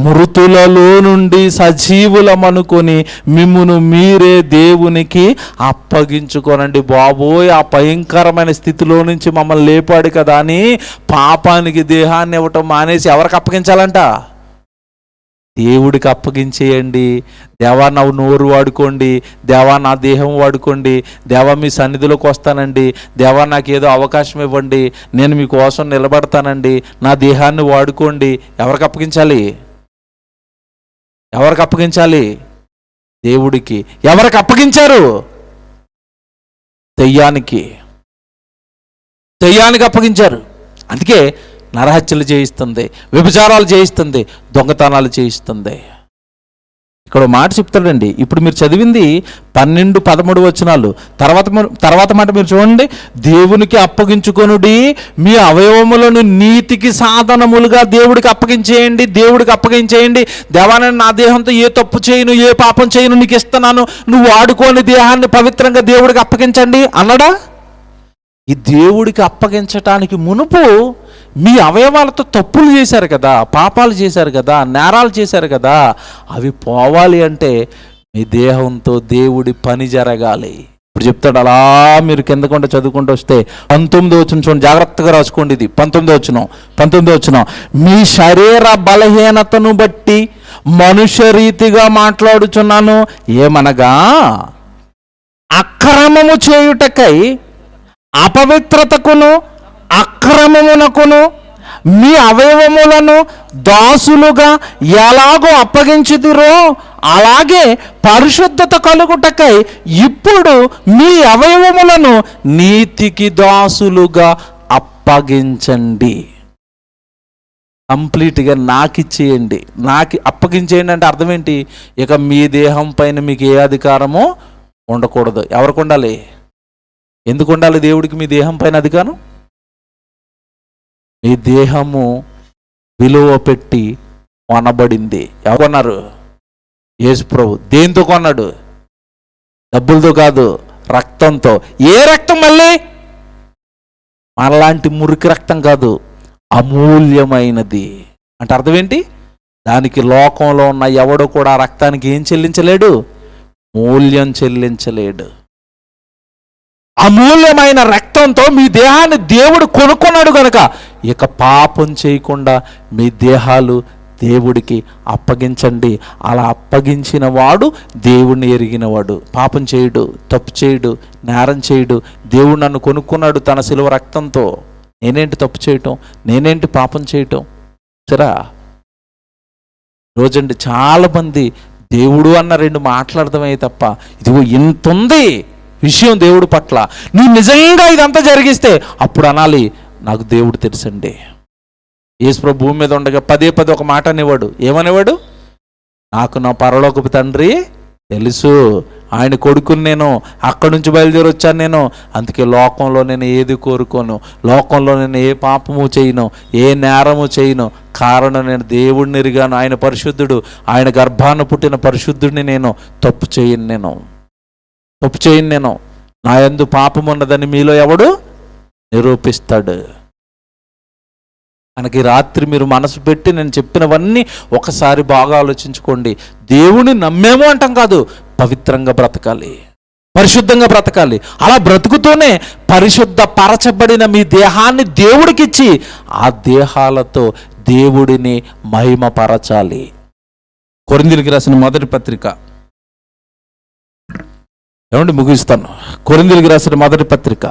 మృతులలో నుండి సజీవులమనుకొని మిమ్మును మీరే దేవునికి అప్పగించుకోనండి. బాబోయ్, ఆ భయంకరమైన స్థితిలో నుంచి మమ్మల్ని లేపాడు కదా అని పాపానికి దేహాన్ని ఇవ్వటం మానేసి ఎవరికి అప్పగించాలంట? దేవుడికి అప్పగించేయండి. దేవా నా నోరు వాడుకోండి, దేవా నా దేహం వాడుకోండి, దేవా మీ సన్నిధిలోకి వస్తానండి, దేవా నాకు ఏదో అవకాశం ఇవ్వండి, నేను మీకోసం నిలబడతానండి, నా దేహాన్ని వాడుకోండి. ఎవరికి అప్పగించాలి? దేవుడికి. ఎవరికి అప్పగించారు? దెయ్యానికి అప్పగించారు. అందుకే నరహత్యలు చేయిస్తుంది, వ్యభిచారాలు చేయిస్తుంది, దొంగతనాలు చేయిస్తుంది. ఇక్కడ మాట చెప్తాడండి. ఇప్పుడు మీరు చదివింది 12, 13 వచనాలు. తర్వాత మాట మీరు చూడండి. దేవునికి అప్పగించుకొనుడి, మీ అవయవములను నీతికి సాధనములుగా దేవుడికి అప్పగించేయండి. దేవాన్ని నా దేహంతో ఏ తప్పు చేయను, ఏ పాపం చేయను, నీకు ఇస్తున్నాను, నువ్వు వాడుకోని దేహాన్ని పవిత్రంగా దేవుడికి అప్పగించండి అన్నాడా? ఈ దేవుడికి అప్పగించటానికి మునుపు మీ అవయవాలతో తప్పులు చేశారు కదా, పాపాలు చేశారు కదా, నేరాలు చేశారు కదా, అవి పోవాలి అంటే మీ దేహంతో దేవుడి పని జరగాలి. ఇప్పుడు చెప్తాడు. అలా మీరు కిందకుండా చదువుకుంటూ వస్తే 19వ వచనం చూడండి, జాగ్రత్తగా రాసుకోండి. ఇది 19వ వచనం. మీ శరీర బలహీనతను బట్టి మనుష్య రీతిగా మాట్లాడుచున్నాను. ఏమనగా అక్రమము చేయుటకై అపవిత్రతకును అక్రమమునకును మీ అవయవములను దాసులుగా ఎలాగో అప్పగించుదురో అలాగే పరిశుద్ధత కలుగుటకై ఇప్పుడు మీ అవయవములను నీతికి దాసులుగా అప్పగించండి. కంప్లీట్గా నాకు ఇచ్చేయండి, నాకు అప్పగించేయండి. అంటే అర్థం ఏంటి? ఇక మీ దేహం పైన మీకు ఏ అధికారమో ఉండకూడదు. ఎవరికి ఉండాలి? ఎందుకు ఉండాలి దేవుడికి మీ దేహం పైన అధికారం? మీ దేహము విలువ పెట్టి కొనబడింది. ఎవరు కొన్నారు? యేసు ప్రభు. దేంతో కొన్నాడు? డబ్బులతో కాదు, రక్తంతో. ఏ రక్తం? మళ్ళీ మనలాంటి మురికి రక్తం కాదు, అమూల్యమైనది. అంటే అర్థం ఏంటి? దానికి లోకంలో ఉన్న ఎవడు కూడా రక్తానికి ఏం చెల్లించలేడు? మూల్యం చెల్లించలేడు. అమూల్యమైన రక్తంతో మీ దేహాన్ని దేవుడు కొనుక్కున్నాడు కనుక ఇక పాపం చేయకుండా మీ దేహాలు దేవుడికి అప్పగించండి. అలా అప్పగించిన వాడు దేవుణ్ణి ఎరిగినవాడు. పాపం చేయడు, తప్పు చేయడు, నేరం చేయడు. దేవుడు నన్ను కొనుక్కున్నాడు తన శిలువ రక్తంతో. నేనేంటి తప్పు చేయటం? నేనేంటి పాపం చేయటం? సరే, రోజండి చాలామంది దేవుడు అన్న 2 మాట్లాడటమే తప్ప ఇదిగో ఇంత ఉంది విషయం దేవుడి పట్ల. నువ్వు నిజంగా ఇదంతా జరిగిస్తే అప్పుడు అనాలి, నాకు దేవుడు తెలుసండి. యేసు ప్రభు భూమి మీద ఉండగా పదే ఒక మాట అనేవాడు. ఏమనేవాడు? నాకు నా పరలోకపు తండ్రి తెలుసు, ఆయన కొడుకుని నేను, అక్కడి నుంచి బయలుదేరి వచ్చాను నేను. అందుకే లోకంలో నేను ఏది కోరుకోను, లోకంలో నేను ఏ పాపము చేయను, ఏ నేరము చేయను. కారణం నేను దేవుడిని ఎరిగాను, ఆయన పరిశుద్ధుడు, ఆయన గర్భాన పుట్టిన పరిశుద్ధుడిని నేను. తప్పు చేయను నేను. నా యందు పాపం ఉన్నదని మీలో ఎవడు నిరూపిస్తాడు. మనకి రాత్రి మీరు మనసు పెట్టి నేను చెప్పినవన్నీ ఒకసారి బాగా ఆలోచించుకోండి. దేవుని నమ్మేమో అంటాం కాదు, పవిత్రంగా బ్రతకాలి, పరిశుద్ధంగా బ్రతకాలి. అలా బ్రతుకుతూనే పరిశుద్ధ పరచబడిన మీ దేహాన్ని దేవుడికిచ్చి ఆ దేహాలతో దేవుడిని మహిమపరచాలి. కొరింథీయులకు రాసిన మొదటి పత్రిక, ఏమండి ముగిస్తాను. కొరింథీయులకు రాసిన మొదటి పత్రిక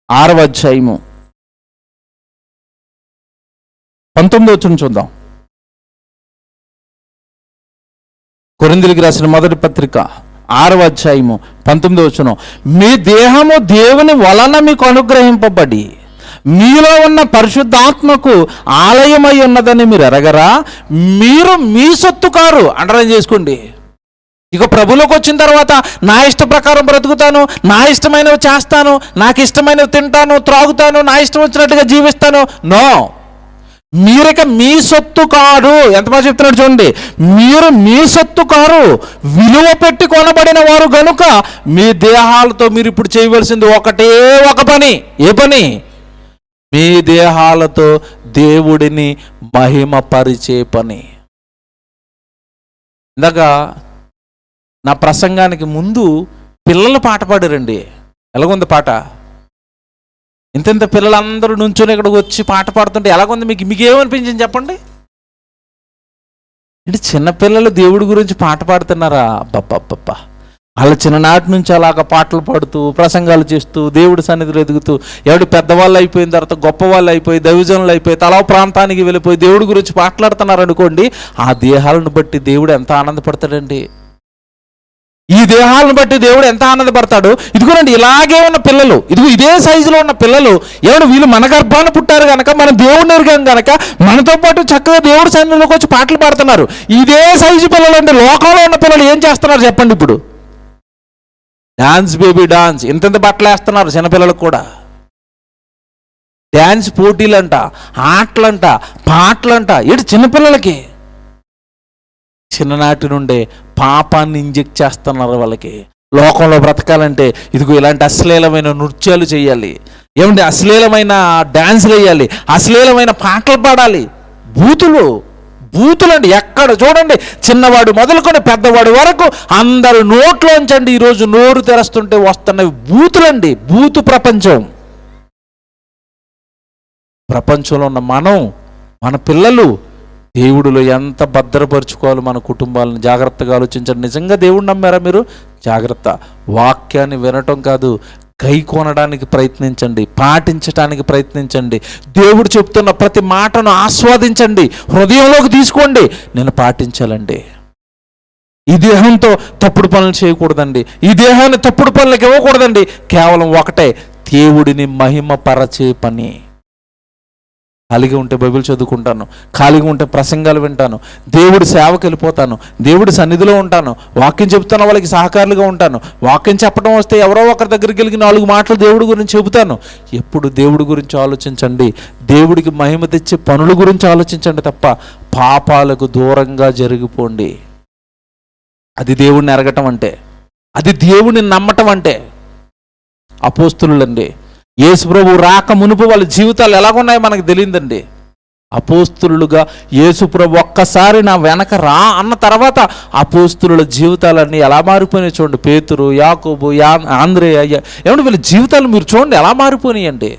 6వ అధ్యాయము 19వ వచనం చూద్దాం. కొరింథీయులకు రాసిన మొదటి పత్రిక 6వ అధ్యాయము 19వ వచనం. మీ దేహము దేవుని వలన మీకు అనుగ్రహింపబడి మీలో ఉన్న పరిశుద్ధాత్మకు ఆలయమై ఉన్నదని మీరు ఎరగరా? మీరు మీ సొత్తు కారు. అండర్లైన్ చేసుకోండి. ఇక ప్రభులోకి వచ్చిన తర్వాత నా ఇష్ట ప్రకారం బ్రతుకుతాను, నా ఇష్టమైనవి చేస్తాను, నాకు ఇష్టమైనవి తింటాను, త్రాగుతాను, నా ఇష్టం వచ్చినట్టుగా జీవిస్తాను. నో, మీరిక మీ సొత్తు కారు. ఎంతమంది చెప్తున్నాడు చూడండి. మీరు మీ సొత్తు కారు, విలువ పెట్టి కొనబడిన వారు గనుక మీ దేహాలతో మీరు ఇప్పుడు చేయవలసింది ఒకటే ఒక పని. ఏ పని? మీ దేహాలతో దేవుడిని మహిమపరిచే పని. ఇందాక నా ప్రసంగానికి ముందు పిల్లలు పాట పాడారండి. ఎలాగుంది పాట? ఇంత పిల్లలందరూ నుంచొని ఇక్కడికి వచ్చి పాట పాడుతుంటే ఎలాగుంది? మీకు ఏమనిపించింది చెప్పండి. అంటే చిన్నపిల్లలు దేవుడి గురించి పాట పాడుతున్నారా? అబ్బబ్బబ్బబ్బా, వాళ్ళ చిన్ననాటి నుంచి అలాగ పాటలు పాడుతూ ప్రసంగాలు చేస్తూ దేవుడి సన్నిధిలో ఎదుగుతూ ఎవడు పెద్దవాళ్ళు అయిపోయిన తర్వాత గొప్పవాళ్ళు అయిపోయి దైవజనులు అయిపోయి తలా ప్రాంతానికి వెళ్ళిపోయి దేవుడి గురించి మాట్లాడుతున్నారు అనుకోండి, ఆ దేహాలను బట్టి దేవుడు ఎంత ఆనందపడతాడండి. ఈ దేహాలను బట్టి దేవుడు ఎంత ఆనందపడతాడు. ఇదిగోనండి, ఇలాగే ఉన్న పిల్లలు, ఇదిగో ఇదే సైజులో ఉన్న పిల్లలు, ఎవడు వీళ్ళు మన గర్భాన్ని పుట్టారు కనుక మనం దేవుడిని ఎరిగాం కనుక మనతో పాటు చక్కగా దేవుడి సన్నిధిలోకి వచ్చి పాటలు పాడుతున్నారు. ఇదే సైజు పిల్లలు అంటే లోకంలో ఉన్న పిల్లలు ఏం చేస్తున్నారు చెప్పండి? ఇప్పుడు డాన్స్, బేబీ డాన్స్, ఇంత బట్టలు వేస్తున్నారు చిన్నపిల్లలకు కూడా. డ్యాన్స్ పోటీలంట, ఆటలంట, పాటలంట. ఏంటి చిన్నపిల్లలకి? చిన్ననాటి నుండే పాపాన్ని ఇంజెక్ట్ చేస్తున్నారు వాళ్ళకి. లోకంలో బ్రతకాలంటే ఇదిగో ఇలాంటి అశ్లీలమైన నృత్యాలు చేయాలి, ఏమంటే అశ్లీలమైన డాన్సులు వేయాలి, అశ్లీలమైన పాటలు పాడాలి. బూతులండి. ఎక్కడ చూడండి, చిన్నవాడు మొదలుకొని పెద్దవాడు వరకు అందరు నోట్లోంచండి ఈరోజు నోరు తెరుస్తుంటే వస్తున్నవి బూతులండి. బూతు ప్రపంచం. ప్రపంచంలో ఉన్న మన పిల్లలు దేవుడిలో ఎంత భద్రపరుచుకోవాలో మన కుటుంబాలను జాగ్రత్తగా ఆలోచించండి. నిజంగా దేవుడు నమ్మారా మీరు? జాగ్రత్త. వాక్యాన్ని వినటం కాదు, గైకొనడానికి ప్రయత్నించండి, పాటించడానికి ప్రయత్నించండి. దేవుడు చెప్తున్న ప్రతి మాటను ఆస్వాదించండి, హృదయంలోకి తీసుకోండి. నేను పాటించాలండి. ఈ దేహంతో తప్పుడు పనులు చేయకూడదండి, ఈ దేహాన్ని తప్పుడు పనులకు ఇవ్వకూడదండి. కేవలం ఒకటే, దేవుడిని మహిమపరచే పని. ఖాళీగా ఉంటే బైబిల్ చదువుకుంటాను, ఖాళీగా ఉంటే ప్రసంగాలు వింటాను, దేవుడి సేవకు వెళ్ళిపోతాను, దేవుడి సన్నిధిలో ఉంటాను, వాక్యం చెప్తున్న వాళ్ళకి సహకారులుగా ఉంటాను. వాక్యం చెప్పడం వస్తే ఎవరో ఒకరి దగ్గరికి వెళ్ళి 4 మాటలు దేవుడి గురించి చెబుతాను. ఎప్పుడు దేవుడి గురించి ఆలోచించండి, దేవుడికి మహిమ తెచ్చే పనుల గురించి ఆలోచించండి తప్ప పాపాలకు దూరంగా జరిగిపోండి. అది దేవుడిని ఎరగటం అంటే, అది దేవుడిని నమ్మటం అంటే. అపోస్తులండి, యేసు ప్రభు రాక మునుపు వాళ్ళ జీవితాలు ఎలాగున్నాయో మనకు తెలియదండి. అపోస్తులుగా యేసు ప్రభు ఒక్కసారి నా వెనక రా అన్న తర్వాత అపోస్తుల జీవితాలన్నీ ఎలా మారిపోయినాయి చూడండి. పేతురు, యాకోబు, ఆంద్రేయ, ఏమంటే వీళ్ళ జీవితాలు మీరు చూడండి ఎలా మారిపోయినాయండి.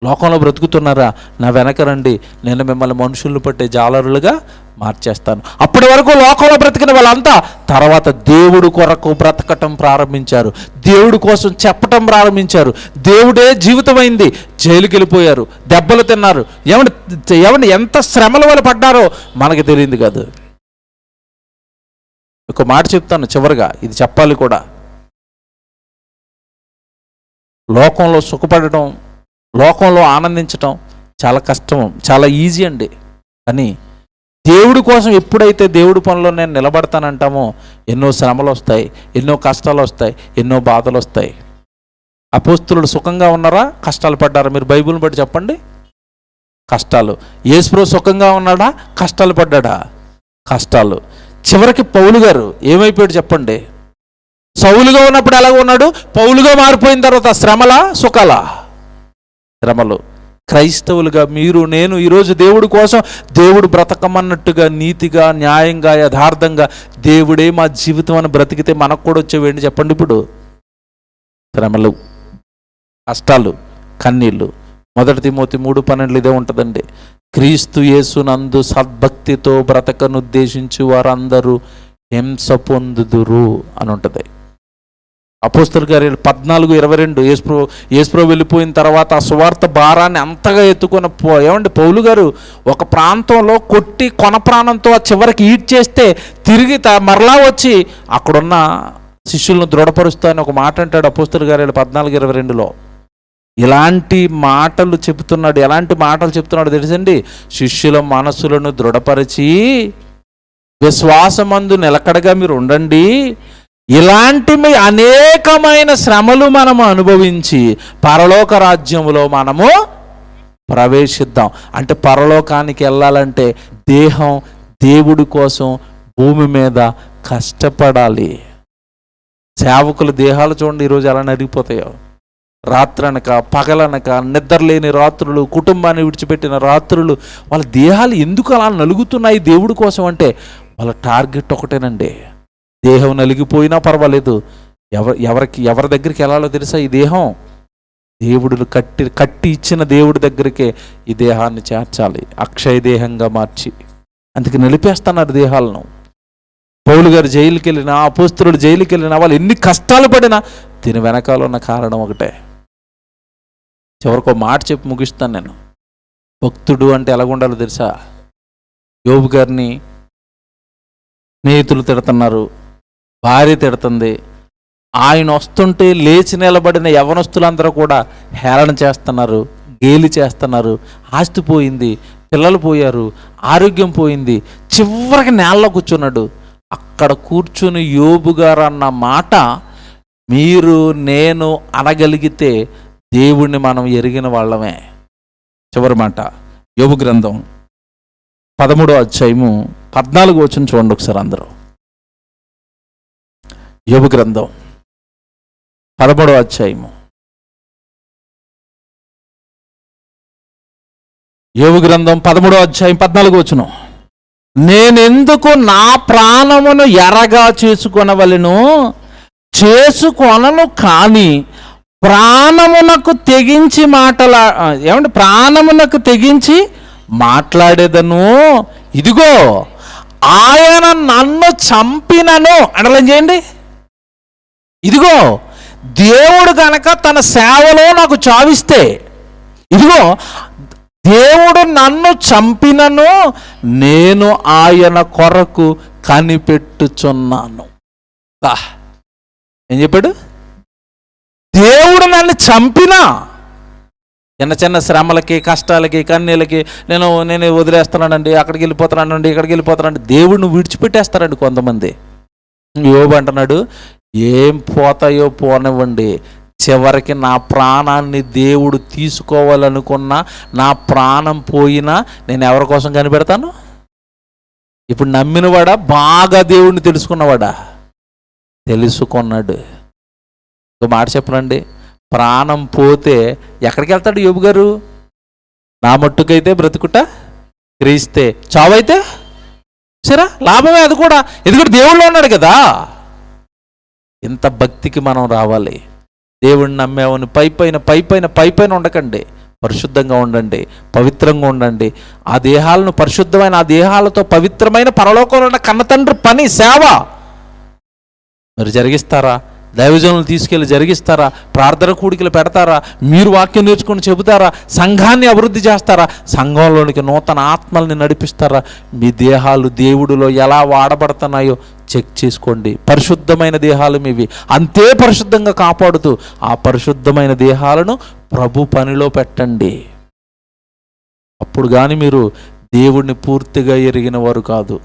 లోకంలో బ్రతుకుతున్నారా? నా వెనక రండి, నేను మిమ్మల్ని మనుషులను పట్టే జాలరులుగా మార్చేస్తాను. అప్పటి వరకు లోకంలో బ్రతికిన వాళ్ళంతా తర్వాత దేవుడు కొరకు బ్రతకటం ప్రారంభించారు, దేవుడి కోసం చెప్పటం ప్రారంభించారు. దేవుడే జీవితమైంది. జైలుకి వెళ్ళిపోయారు, దెబ్బలు తిన్నారు, ఏమంటే ఎంత శ్రమల వల్ల పడ్డారో మనకి తెలియదు కాదు. ఒక మాట చెప్తాను చివరిగా, ఇది చెప్పాలి కూడా. లోకంలో సుఖపడటం, లోకంలో ఆనందించటం చాలా కష్టం, చాలా ఈజీ అండి. కానీ దేవుడి కోసం ఎప్పుడైతే దేవుడి పనిలో నేను నిలబడతానంటామో ఎన్నో శ్రమలు వస్తాయి, ఎన్నో కష్టాలు వస్తాయి, ఎన్నో బాధలు వస్తాయి. అపోస్తులుడు సుఖంగా ఉన్నారా, కష్టాలు పడ్డారా? మీరు బైబిల్ని బట్టి చెప్పండి. కష్టాలు. యేసు సుఖంగా ఉన్నాడా, కష్టాలు పడ్డాడా? కష్టాలు. చివరికి పౌలు గారు ఏమైపోయాడు చెప్పండి? సౌలుగా ఉన్నప్పుడు ఎలాగ ఉన్నాడు, పౌలుగా మారిపోయిన తర్వాత శ్రమల సుఖాల? శ్రమలు. క్రైస్తవులుగా మీరు నేను ఈరోజు దేవుడి కోసం, దేవుడు బ్రతకమన్నట్టుగా నీతిగా, న్యాయంగా, యథార్థంగా దేవుడే మా జీవితం అని బ్రతికితే మనకు కూడా వచ్చేవేంటి చెప్పండి? ఇప్పుడు శ్రమలు, కష్టాలు, కన్నీళ్ళు. 1 తిమోతి 3:12 ఇదే ఉంటుందండి. క్రీస్తు యేసునందు సద్భక్తితో బ్రతకనుద్దేశించి వారందరూ హింస పొందుదురు అని ఉంటుంది. అపోస్తలుల కార్యాలు 14:22 యేసుప్రభు వెళ్ళిపోయిన తర్వాత ఆ సువార్త భారాన్ని అంతగా ఎత్తుకొని ఏమండి పౌలు గారు ఒక ప్రాంతంలో కొట్టి కొన ప్రాణంతో ఆ చివరికి ఈడ్ చేస్తే తిరిగి మరలా వచ్చి అక్కడున్న శిష్యులను దృఢపరుస్తా అని ఒక మాట అంటాడు అపోస్తలుల కార్యాలు 14:22లో. ఇలాంటి మాటలు చెప్తున్నాడు. ఎలాంటి మాటలు చెప్తున్నాడు తెలుసండి? శిష్యుల మనసులను దృఢపరిచి విశ్వాసమందు నిలకడగా మీరు ఉండండి, ఇలాంటి అనేకమైన శ్రమలు మనము అనుభవించి పరలోక రాజ్యములో మనము ప్రవేశిద్దాం. అంటే పరలోకానికి వెళ్ళాలంటే దేహం దేవుడి కోసం భూమి మీద కష్టపడాలి. సేవకుల దేహాలు చూడండి ఈరోజు ఎలా నరిగిపోతాయో. రాత్రనక పగలనక నిద్రలేని రాత్రులు, కుటుంబాన్ని విడిచిపెట్టిన రాత్రులు, వాళ్ళ దేహాలు ఎందుకు అలా నలుగుతున్నాయి దేవుడి కోసం అంటే వాళ్ళ టార్గెట్ ఒకటేనండి. దేహం నలిగిపోయినా పర్వాలేదు, ఎవరి దగ్గరికి వెళ్ళాలో తెలుసా? ఈ దేహం దేవుడు కట్టి ఇచ్చిన దేవుడి దగ్గరికే ఈ దేహాన్ని చేర్చాలి, అక్షయ దేహంగా మార్చి. అందుకే నిలిపేస్తున్నారు దేహాలను. పౌలు గారు జైలుకి వెళ్ళినా, అపోస్తలుడు జైలుకి వెళ్ళినా, వాళ్ళు ఎన్ని కష్టాలు పడినా దీని వెనకాల ఉన్న కారణం ఒకటే. చివరికి మాట చెప్పి ముగిస్తాను నేను. భక్తుడు అంటే ఎలాగుండాలో తెలుసా? యోబు గారిని స్నేహితులు తిడుతున్నారు, భార్య తిడుతుంది, ఆయన వస్తుంటే లేచి నిలబడిన యవనస్తులందరూ కూడా హేళన చేస్తున్నారు, గేలి చేస్తున్నారు. ఆస్తి పోయింది, పిల్లలు పోయారు, ఆరోగ్యం పోయింది, చివరికి నేలలో కూర్చున్నాడు. అక్కడ కూర్చుని యోబు గారు అన్న మాట మీరు నేను అనగలిగితే దేవుణ్ణి మనం ఎరిగిన వాళ్ళమే. చివరి మాట యోబు గ్రంథం 13వ అధ్యాయము 14వ వచనం చూడండి ఒకసారి అందరూ. యోబు గ్రంథం 13వ అధ్యాయము, యోబు గ్రంథం 13వ అధ్యాయం 14వ వచనం. నేనెందుకు నా ప్రాణమును ఎరగా చేసుకొనవలెను, చేసుకొనను కానీ ప్రాణమునకు తెగించి ప్రాణమునకు తెగించి మాట్లాడేదను. ఇదిగో ఆయన నన్ను చంపినను. అండర్లైన్ చేయండి. ఇదిగో దేవుడు కనుక తన సేవలో నాకు చావిస్తే, ఇదిగో దేవుడు నన్ను చంపినను నేను ఆయన కొరకు కనిపెట్టుచున్నాను. ఏం చెప్పాడు? దేవుడు నన్ను చంపినా చిన్న చిన్న శ్రమలకి, కష్టాలకి, కన్నీళ్ళకి నేను వదిలేస్తున్నానండి, అక్కడికి వెళ్ళిపోతున్నానండి, ఇక్కడికి వెళ్ళిపోతానండి. దేవుడిని విడిచిపెట్టేస్తారండి కొంతమంది. యోబు అంటున్నాడు, ఏం పోతాయో పోనివ్వండి, చివరికి నా ప్రాణాన్ని దేవుడు తీసుకోవాలనుకున్నా, నా ప్రాణం పోయినా నేను ఎవరి కోసం కనిపెడతాను? ఇప్పుడు నమ్మినవాడా? బాగా దేవుడిని తెలుసుకున్నవాడా? తెలుసుకున్నాడు. ఒక మాట చెప్పనండి, ప్రాణం పోతే ఎక్కడికి వెళ్తాడు యోబు గారు? నా మట్టుకైతే బ్రతుకుట క్రీస్తే, చావైతే సరే లాభమే. అది కూడా ఎందుకంటే దేవుళ్ళు ఉన్నాడు కదా. ఇంత భక్తికి మనం రావాలి. దేవుడిని నమ్మేవని పైపైన ఉండకండి, పరిశుద్ధంగా ఉండండి, పవిత్రంగా ఉండండి. ఆ దేహాలను పరిశుద్ధమైన ఆ దేహాలతో పవిత్రమైన పరలోకంలో ఉన్న కన్నతండ్రి పని సేవ మరి జరిగిస్తారా? దైవజనులు తీసుకెళ్ళి జరిగిస్తారా? ప్రార్థన కూడికలు పెడతారా? మీరు వాక్యం నేర్చుకుని చెబుతారా? సంఘాన్ని అభివృద్ధి చేస్తారా? సంఘంలోనికి నూతన ఆత్మల్ని నడిపిస్తారా? మీ దేహాలు దేవుడిలో ఎలా వాడబడుతున్నాయో చెక్ చేసుకోండి. పరిశుద్ధమైన దేహాలు మీవి, అంతే పరిశుద్ధంగా కాపాడుతూ ఆ పరిశుద్ధమైన దేహాలను ప్రభు పనిలో పెట్టండి. అప్పుడు కానీ మీరు దేవుడిని పూర్తిగా ఎరిగిన వారు కాదు.